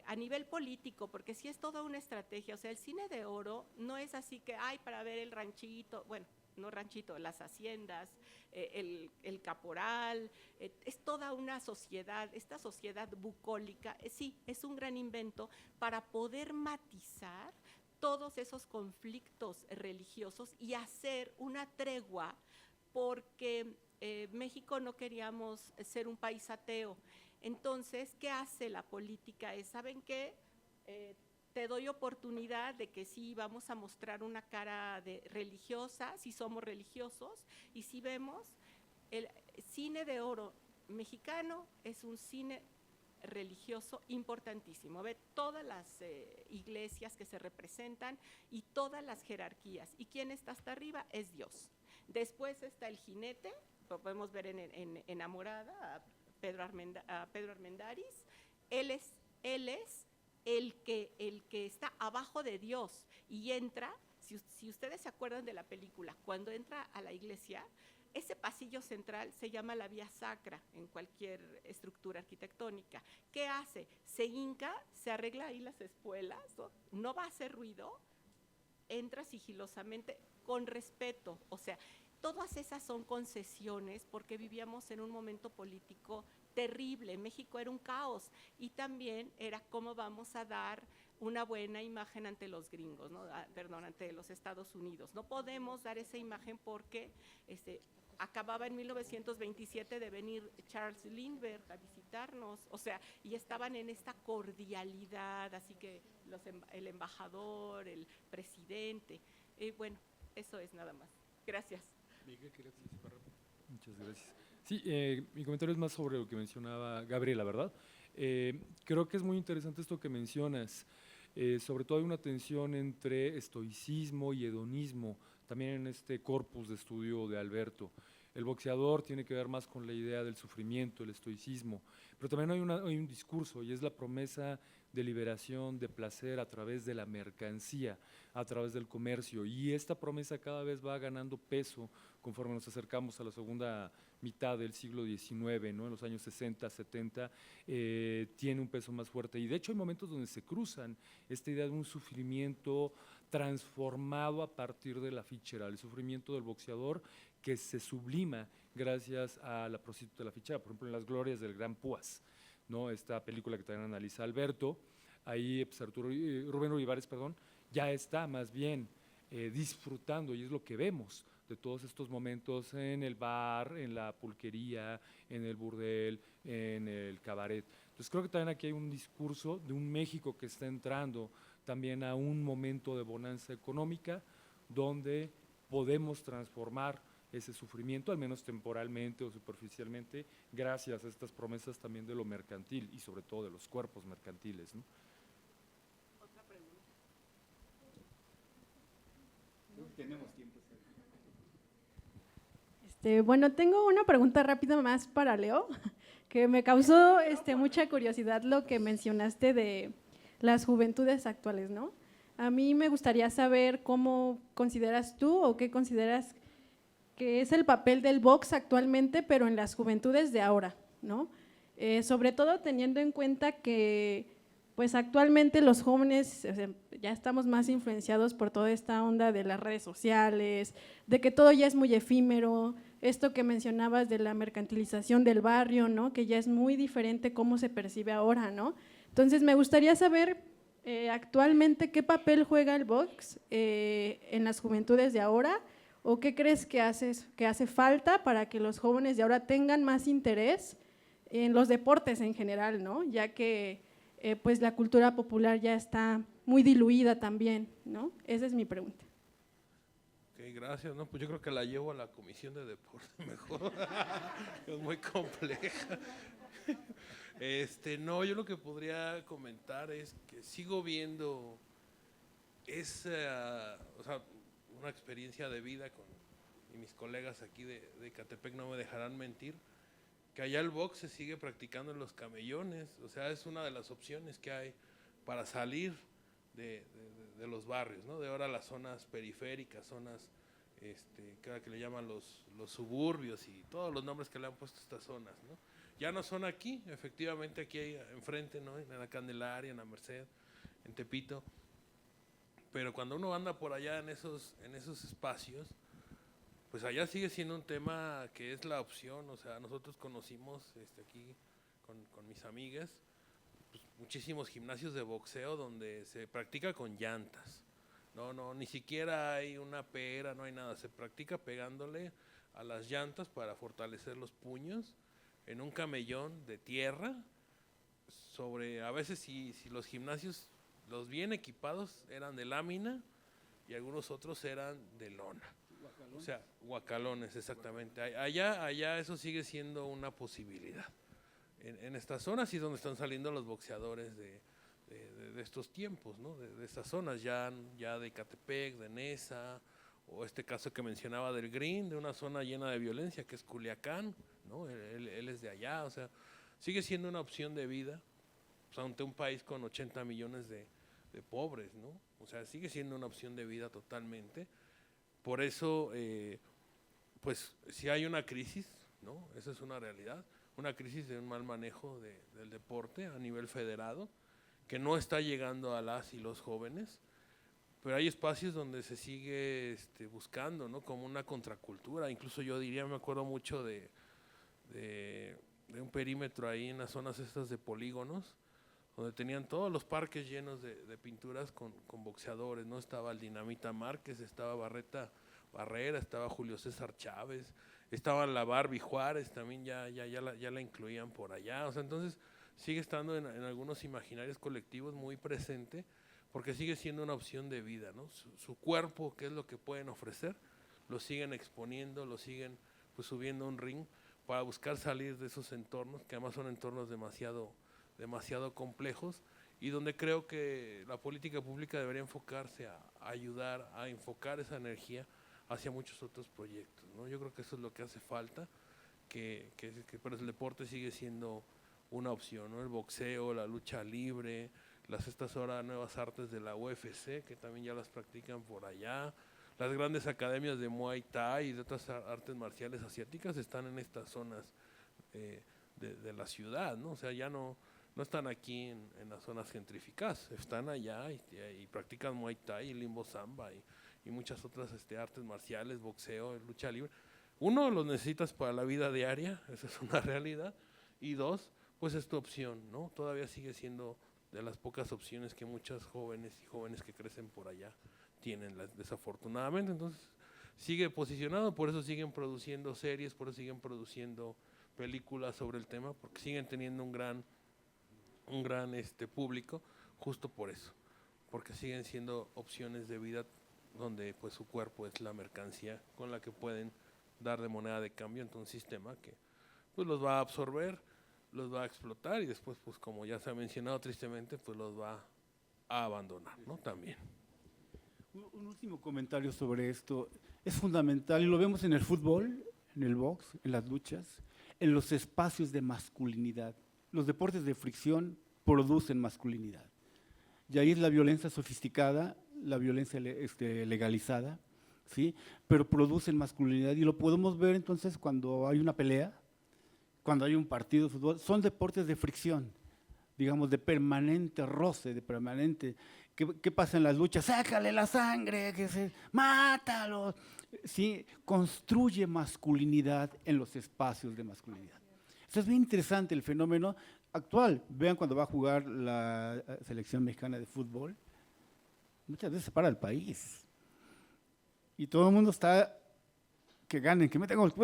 a nivel político? Porque sí es toda una estrategia. O sea, el cine de oro no es así que, para ver el ranchito, bueno, no ranchito, las haciendas, el caporal, es toda una sociedad, esta sociedad bucólica, sí, es un gran invento para poder matizar todos esos conflictos religiosos y hacer una tregua, porque México no queríamos ser un país ateo. Entonces, ¿qué hace la política? ¿Saben qué? Te doy oportunidad de que sí vamos a mostrar una cara religiosa, si somos religiosos, y si vemos, el cine de oro mexicano es un cine religioso importantísimo. Ve todas las iglesias que se representan y todas las jerarquías. ¿Y quién está hasta arriba? Es Dios. Después está el jinete, lo podemos ver en Enamorada, a Pedro Armendáriz. Él es el que está abajo de Dios y entra, si ustedes se acuerdan de la película, cuando entra a la iglesia, ese pasillo central se llama la vía sacra en cualquier estructura arquitectónica. ¿Qué hace? Se hinca, se arregla ahí las espuelas, no va a hacer ruido, entra sigilosamente con respeto. O sea, todas esas son concesiones porque vivíamos en un momento político terrible. México era un caos y también era cómo vamos a dar una buena imagen ante los gringos, ¿no? Ante los Estados Unidos. No podemos dar esa imagen porque acababa en 1927 de venir Charles Lindbergh a visitarnos, o sea, y estaban en esta cordialidad, así que el embajador, el presidente, bueno, eso es nada más. Gracias. Muchas gracias. Sí, mi comentario es más sobre lo que mencionaba Gabriela, ¿verdad? Creo que es muy interesante esto que mencionas. Sobre todo hay una tensión entre estoicismo y hedonismo, también en este corpus de estudio de Alberto. El boxeador tiene que ver más con la idea del sufrimiento, el estoicismo, pero también hay un discurso y es la promesa de liberación, de placer a través de la mercancía, a través del comercio, y esta promesa cada vez va ganando peso conforme nos acercamos a la segunda mitad del siglo XIX, ¿no? En los años 60, 70, tiene un peso más fuerte, y de hecho hay momentos donde se cruzan esta idea de un sufrimiento transformado a partir de la fichera, el sufrimiento del boxeador que se sublima gracias a la prostituta de la fichera, por ejemplo en Las Glorias del Gran Púas, ¿no? Esta película que también analiza Alberto, ahí pues, Rubén Olivares, ya está más bien disfrutando, y es lo que vemos de todos estos momentos en el bar, en la pulquería, en el burdel, en el cabaret. Entonces creo que también aquí hay un discurso de un México que está entrando también a un momento de bonanza económica donde podemos transformar ese sufrimiento, al menos temporalmente o superficialmente, gracias a estas promesas también de lo mercantil y sobre todo de los cuerpos mercantiles, ¿no? ¿Otra pregunta? Tenemos tiempo. Bueno, tengo una pregunta rápida más para Leo, que me causó mucha curiosidad lo que mencionaste de las juventudes actuales, ¿no? A mí me gustaría saber cómo consideras tú o qué consideras que es el papel del box actualmente, pero en las juventudes de ahora, ¿no? Sobre todo teniendo en cuenta que pues actualmente los jóvenes ya estamos más influenciados por toda esta onda de las redes sociales, de que todo ya es muy efímero, esto que mencionabas de la mercantilización del barrio, ¿no? Que ya es muy diferente cómo se percibe ahora, ¿no? Entonces me gustaría saber actualmente qué papel juega el box en las juventudes de ahora, o qué crees que hace falta para que los jóvenes de ahora tengan más interés en los deportes en general, ¿no? Ya que pues la cultura popular ya está muy diluida también, ¿no? Esa es mi pregunta. Ok, gracias. No, pues yo creo que la llevo a la comisión de deporte mejor. Es muy compleja. No, yo lo que podría comentar es que sigo viendo una experiencia de vida y mis colegas aquí de Ecatepec no me dejarán mentir, que allá el box se sigue practicando en los camellones, o sea, es una de las opciones que hay para salir de los barrios, ¿no? De ahora las zonas periféricas, zonas que le llaman los suburbios y todos los nombres que le han puesto a estas zonas, ¿no? Ya no son aquí, efectivamente aquí hay enfrente, ¿no? En la Candelaria, en la Merced, en Tepito, pero cuando uno anda por allá en esos espacios, pues allá sigue siendo un tema que es la opción. O sea, nosotros conocimos aquí con mis amigas pues, muchísimos gimnasios de boxeo donde se practica con llantas. No, ni siquiera hay una pera, no hay nada, se practica pegándole a las llantas para fortalecer los puños en un camellón de tierra a veces si los gimnasios, los bien equipados eran de lámina y algunos otros eran de lona. O sea, guacalones, exactamente. Allá eso sigue siendo una posibilidad. En estas zonas sí es donde están saliendo los boxeadores de estos tiempos, ¿no? De estas zonas, ya de Ecatepec, de Nesa, o este caso que mencionaba del Green, de una zona llena de violencia, que es Culiacán, ¿no? Él es de allá, o sea, sigue siendo una opción de vida, pues, ante un país con 80 millones de pobres, ¿no? O sea, sigue siendo una opción de vida totalmente. Por eso, pues, si hay una crisis, ¿no? Esa es una realidad, una crisis de un mal manejo del deporte a nivel federado, que no está llegando a las y los jóvenes, pero hay espacios donde se sigue buscando, ¿no? Como una contracultura. Incluso yo diría, me acuerdo mucho de un perímetro ahí en las zonas estas de polígonos, donde tenían todos los parques llenos de pinturas con boxeadores, ¿no? Estaba el Dinamita Márquez, estaba Barreta Barrera, estaba Julio César Chávez, estaba la Barbie Juárez, también ya la incluían por allá. O sea, entonces sigue estando en algunos imaginarios colectivos muy presente, porque sigue siendo una opción de vida, ¿no? Su cuerpo, ¿qué es lo que pueden ofrecer? Lo siguen exponiendo, lo siguen pues subiendo a un ring para buscar salir de esos entornos, que además son entornos demasiado complejos, y donde creo que la política pública debería enfocarse a ayudar a enfocar esa energía hacia muchos otros proyectos, ¿no? Yo creo que eso es lo que hace falta, que pero el deporte sigue siendo una opción, ¿no? El boxeo, la lucha libre, estas ahora nuevas artes de la UFC, que también ya las practican por allá, las grandes academias de Muay Thai y de otras artes marciales asiáticas están en estas zonas de la ciudad, ¿no? O sea, ya no están aquí en las zonas gentrificadas, están allá y practican Muay Thai, Limbo Samba y muchas otras artes marciales, boxeo, lucha libre. Uno, los necesitas para la vida diaria, esa es una realidad, y dos, pues es tu opción, ¿no? Todavía sigue siendo de las pocas opciones que muchas jóvenes y jóvenes que crecen por allá tienen, desafortunadamente. Entonces sigue posicionado, por eso siguen produciendo series, por eso siguen produciendo películas sobre el tema, porque siguen teniendo un gran público, justo por eso, porque siguen siendo opciones de vida donde pues su cuerpo es la mercancía con la que pueden dar de moneda de cambio ante un sistema que pues los va a absorber, los va a explotar y después, pues como ya se ha mencionado tristemente, pues los va a abandonar, ¿no? También. Un último comentario sobre esto. Es fundamental, y lo vemos en el fútbol, en el box, en las luchas, en los espacios de masculinidad. Los deportes de fricción producen masculinidad. Y ahí es la violencia sofisticada, la violencia legalizada, ¿sí? Pero producen masculinidad y lo podemos ver entonces cuando hay una pelea, cuando hay un partido de fútbol. Son deportes de fricción, digamos, de permanente roce, de permanente. ¿Qué pasa en las luchas? ¡Sácale la sangre! ¡Mátalo! Sí, construye masculinidad en los espacios de masculinidad. Eso es bien interesante el fenómeno actual. Vean cuando va a jugar la selección mexicana de fútbol, muchas veces se para el país. Y todo el mundo está, que ganen, que metan goles,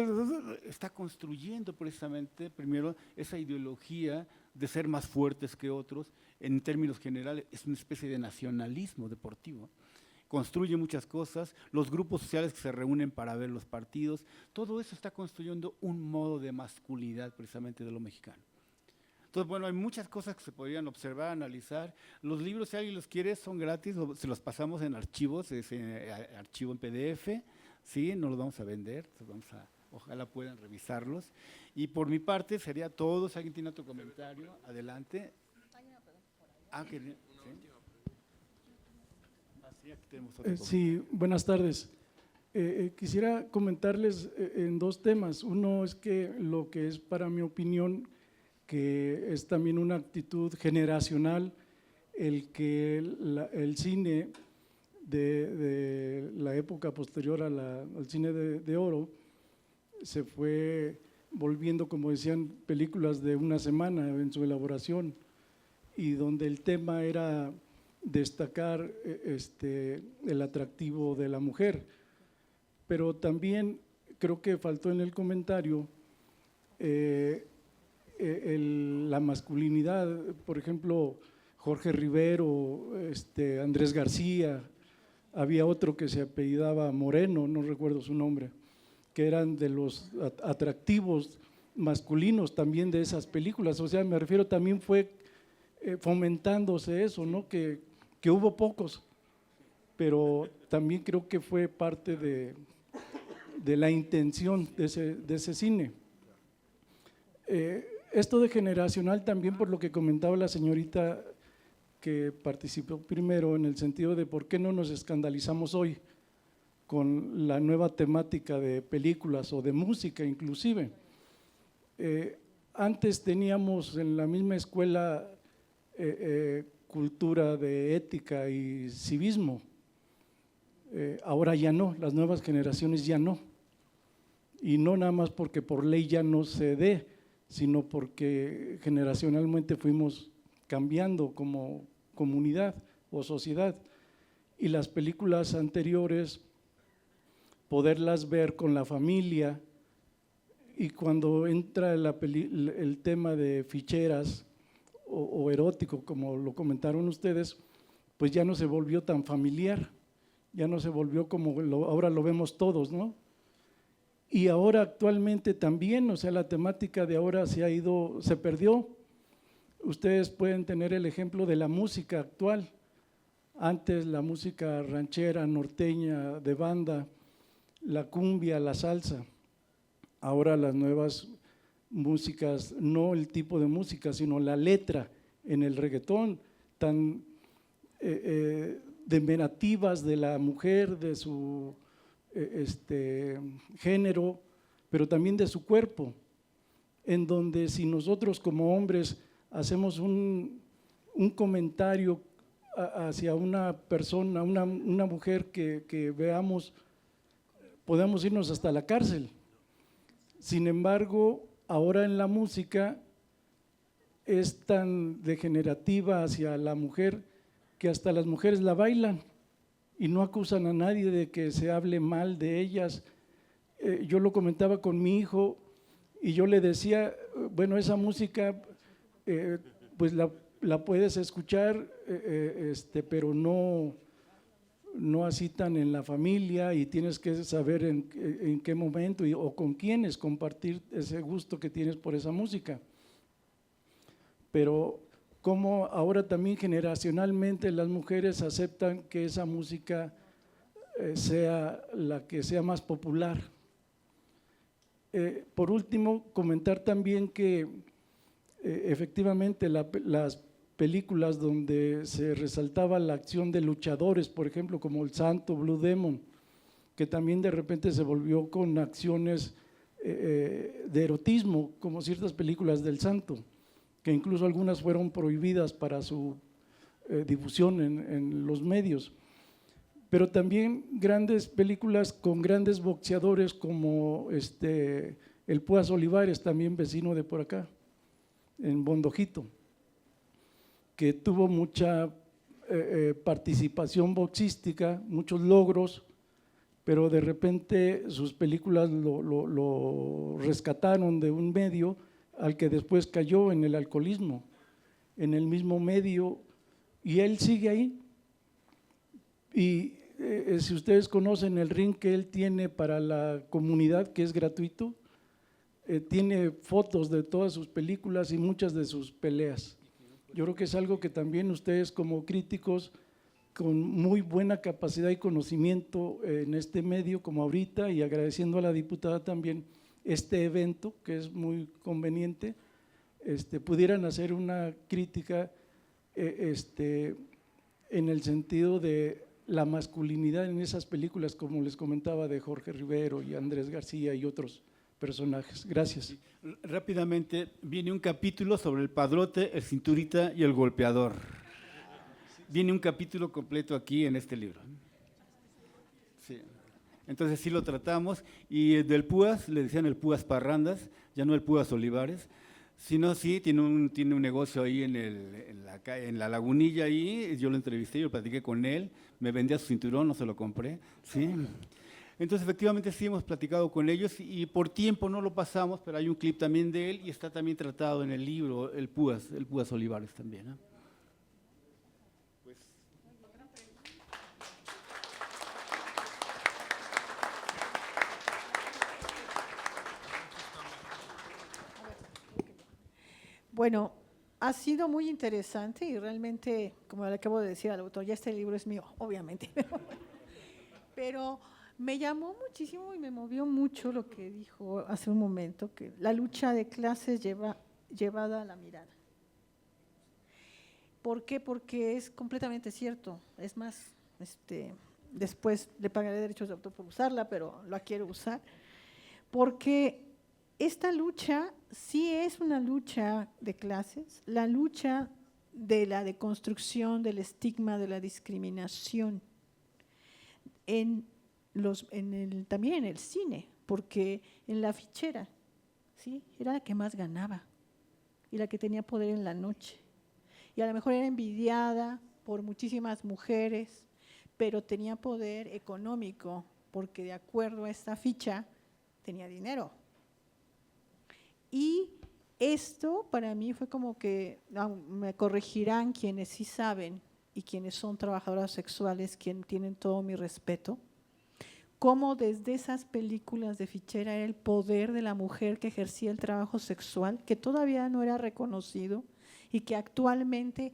está construyendo precisamente, primero, esa ideología de ser más fuertes que otros, en términos generales, es una especie de nacionalismo deportivo. Construye muchas cosas, los grupos sociales que se reúnen para ver los partidos, todo eso está construyendo un modo de masculinidad precisamente de lo mexicano. Entonces, bueno, hay muchas cosas que se podrían observar, analizar. Los libros, si alguien los quiere, son gratis, se los pasamos en archivos, archivo en PDF, ¿sí? No los vamos a vender, ojalá puedan revisarlos. Y por mi parte sería todo. Si alguien tiene otro comentario, adelante. Sí, buenas tardes. Quisiera comentarles en dos temas. Uno es que lo que es para mi opinión, que es también una actitud generacional, el que el cine de la época posterior al cine de oro se fue volviendo, como decían, películas de una semana en su elaboración, y donde el tema era destacar el atractivo de la mujer. Pero también creo que faltó en el comentario la masculinidad. Por ejemplo, Jorge Rivero, Andrés García, había otro que se apellidaba Moreno, no recuerdo su nombre, que eran de los atractivos masculinos también de esas películas. O sea, me refiero, también fue fomentándose eso, ¿no? Que hubo pocos, pero también creo que fue parte de la intención de ese cine. Esto de generacional también, por lo que comentaba la señorita que participó primero, en el sentido de por qué no nos escandalizamos hoy con la nueva temática de películas o de música inclusive. Antes teníamos en la misma escuela cultura de ética y civismo, ahora ya no, las nuevas generaciones ya no, y no nada más porque por ley ya no se dé, sino porque generacionalmente fuimos cambiando como comunidad o sociedad, y las películas anteriores poderlas ver con la familia, y cuando entra el tema de ficheras o erótico, como lo comentaron ustedes, pues ya no se volvió tan familiar, ya no se volvió como ahora lo vemos todos, ¿no? Y ahora actualmente también, o sea, la temática de ahora se perdió. Ustedes pueden tener el ejemplo de la música actual. Antes la música ranchera, norteña, de banda, la cumbia, la salsa. Ahora las nuevas músicas, no el tipo de música, sino la letra en el reggaetón, tan venerativas de la mujer, de su género, pero también de su cuerpo, en donde si nosotros como hombres hacemos un comentario hacia una persona, una mujer que veamos, podemos irnos hasta la cárcel. Sin embargo, ahora en la música es tan degenerativa hacia la mujer que hasta las mujeres la bailan y no acusan a nadie de que se hable mal de ellas. Yo lo comentaba con mi hijo y yo le decía, bueno, esa música pues la puedes escuchar, pero no así tan en la familia, y tienes que saber en qué momento o con quiénes compartir ese gusto que tienes por esa música. Pero como ahora también generacionalmente las mujeres aceptan que esa música sea la que sea más popular. Por último, comentar también que efectivamente las películas donde se resaltaba la acción de luchadores, por ejemplo, como El Santo, Blue Demon, que también de repente se volvió con acciones de erotismo, como ciertas películas del Santo, que incluso algunas fueron prohibidas para su difusión en los medios. Pero también grandes películas con grandes boxeadores como el Púas Olivares, también vecino de por acá, en Bondojito, que tuvo mucha participación boxística, muchos logros, pero de repente sus películas lo rescataron de un medio al que después cayó en el alcoholismo, en el mismo medio, y él sigue ahí. Y si ustedes conocen el ring que él tiene para la comunidad, que es gratuito, tiene fotos de todas sus películas y muchas de sus peleas. Yo creo que es algo que también ustedes como críticos, con muy buena capacidad y conocimiento en este medio como ahorita, y agradeciendo a la diputada también este evento, que es muy conveniente, pudieran hacer una crítica en el sentido de la masculinidad en esas películas, como les comentaba, de Jorge Rivero y Andrés García y otros personajes. Gracias. Rápidamente, viene un capítulo sobre el padrote, el cinturita y el golpeador. Viene un capítulo completo aquí en este libro. Sí. Entonces sí lo tratamos, y del Púas, le decían el Púas Parrandas, ya no el Púas Olivares, sino sí, tiene un negocio ahí en la Lagunilla, ahí, yo lo entrevisté, yo platiqué con él, me vendía su cinturón, no se lo compré, ¿sí? Entonces efectivamente sí hemos platicado con ellos, y por tiempo no lo pasamos, pero hay un clip también de él, y está también tratado en el libro, el Púas Olivares también, ¿no? Bueno, ha sido muy interesante y realmente, como le acabo de decir al autor, ya este libro es mío, obviamente. Pero me llamó muchísimo y me movió mucho lo que dijo hace un momento, que la lucha de clases llevada a la mirada. ¿Por qué? Porque es completamente cierto. Es más, después le pagaré derechos de autor por usarla, pero la quiero usar. Porque esta lucha sí es una lucha de clases, la lucha de la deconstrucción del estigma de la discriminación también en el cine, porque en la fichera, ¿sí? Era la que más ganaba y la que tenía poder en la noche. Y a lo mejor era envidiada por muchísimas mujeres, pero tenía poder económico, porque de acuerdo a esta ficha tenía dinero. Y esto para mí fue como que, me corregirán quienes sí saben y quienes son trabajadoras sexuales, quienes tienen todo mi respeto, cómo desde esas películas de fichera era el poder de la mujer que ejercía el trabajo sexual, que todavía no era reconocido y que actualmente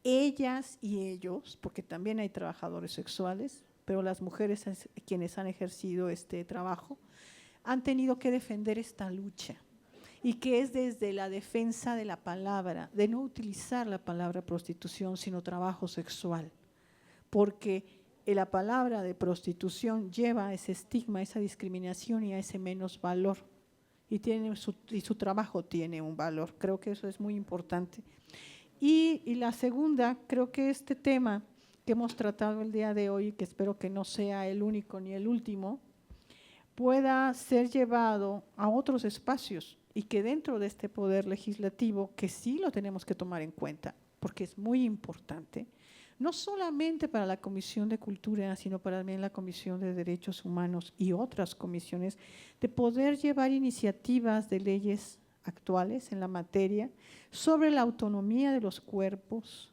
ellas y ellos, porque también hay trabajadores sexuales, pero las mujeres quienes han ejercido este trabajo, han tenido que defender esta lucha. Y que es desde la defensa de la palabra, de no utilizar la palabra prostitución, sino trabajo sexual, porque la palabra de prostitución lleva a ese estigma, a esa discriminación y a ese menos valor, y su trabajo tiene un valor. Creo que eso es muy importante. Y la segunda, creo que este tema que hemos tratado el día de hoy, que espero que no sea el único ni el último, pueda ser llevado a otros espacios, y que dentro de este poder legislativo, que sí lo tenemos que tomar en cuenta, porque es muy importante, no solamente para la Comisión de Cultura, sino para también la Comisión de Derechos Humanos y otras comisiones, de poder llevar iniciativas de leyes actuales en la materia sobre la autonomía de los cuerpos,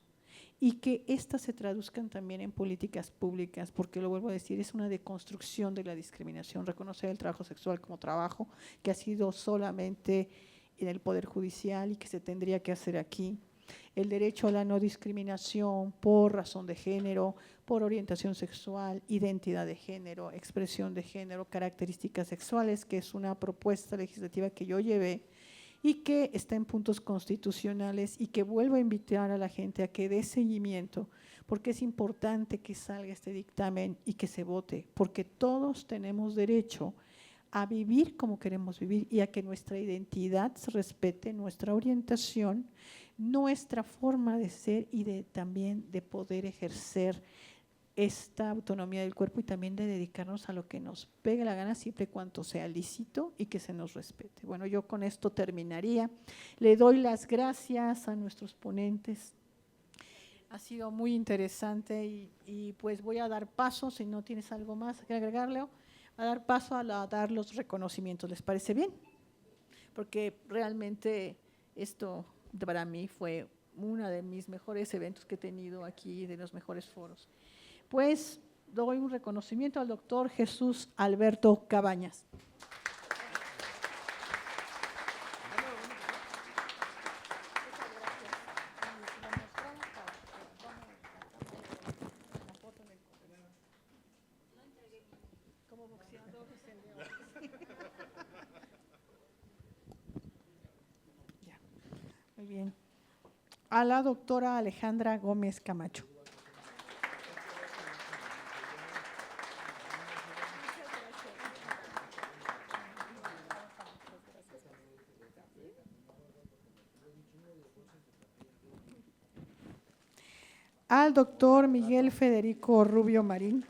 y que éstas se traduzcan también en políticas públicas, porque lo vuelvo a decir, es una deconstrucción de la discriminación, reconocer el trabajo sexual como trabajo que ha sido solamente en el Poder Judicial y que se tendría que hacer aquí, el derecho a la no discriminación por razón de género, por orientación sexual, identidad de género, expresión de género, características sexuales, que es una propuesta legislativa que yo llevé, y que está en puntos constitucionales, y que vuelvo a invitar a la gente a que dé seguimiento, porque es importante que salga este dictamen y que se vote, porque todos tenemos derecho a vivir como queremos vivir y a que nuestra identidad se respete, nuestra orientación, nuestra forma de ser y también de poder ejercer esta autonomía del cuerpo y también de dedicarnos a lo que nos pegue la gana siempre y cuando sea lícito y que se nos respete. Bueno, yo con esto terminaría. Le doy las gracias a nuestros ponentes. Ha sido muy interesante y pues voy a dar paso, si no tienes algo más que agregarle, a dar paso a dar los reconocimientos. ¿Les parece bien? Porque realmente esto para mí fue uno de mis mejores eventos que he tenido aquí, de los mejores foros. Pues doy un reconocimiento al doctor Jesús Alberto Cabañas. Muy bien. A la doctora Alejandra Gómez Camacho. Al doctor Miguel Federico Rubio Marín.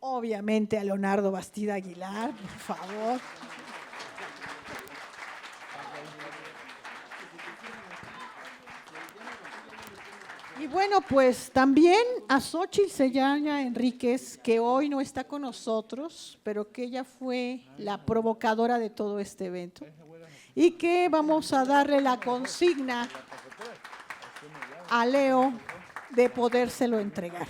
Obviamente a Leonardo Bastida Aguilar, por favor. Y bueno, pues también a Xóchitl Seyaña Enríquez, que hoy no está con nosotros, pero que ella fue la provocadora de todo este evento y que vamos a darle la consigna a Leo de podérselo entregar.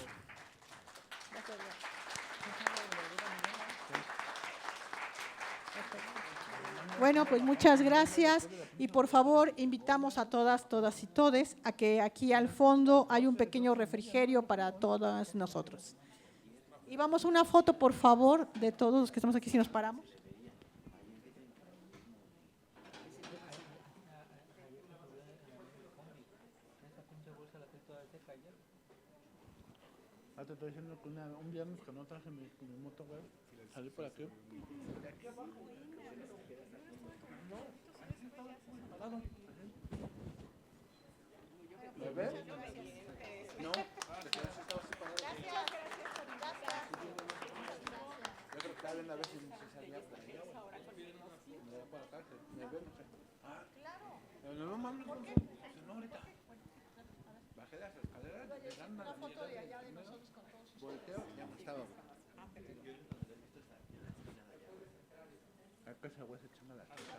Bueno, pues muchas gracias y por favor invitamos a todas y todes a que aquí al fondo hay un pequeño refrigerio para todas nosotros. Y vamos a una foto, por favor, de todos los que estamos aquí, si nos paramos. Te estoy diciendo que un viernes que no traje mi moto, güey, salí por aquí. De aquí abajo, ¿me ves? No, yo creo que estaba viendo a ver si salía por allá, güey. Me da para acá, me ves, no sé. Ah, claro. No mames, no, ahorita. Bajé las escaleras, llegando a la foto de allá de nosotros con todos. Volteo, ya no estaba. Acá ese güey se echando la chica.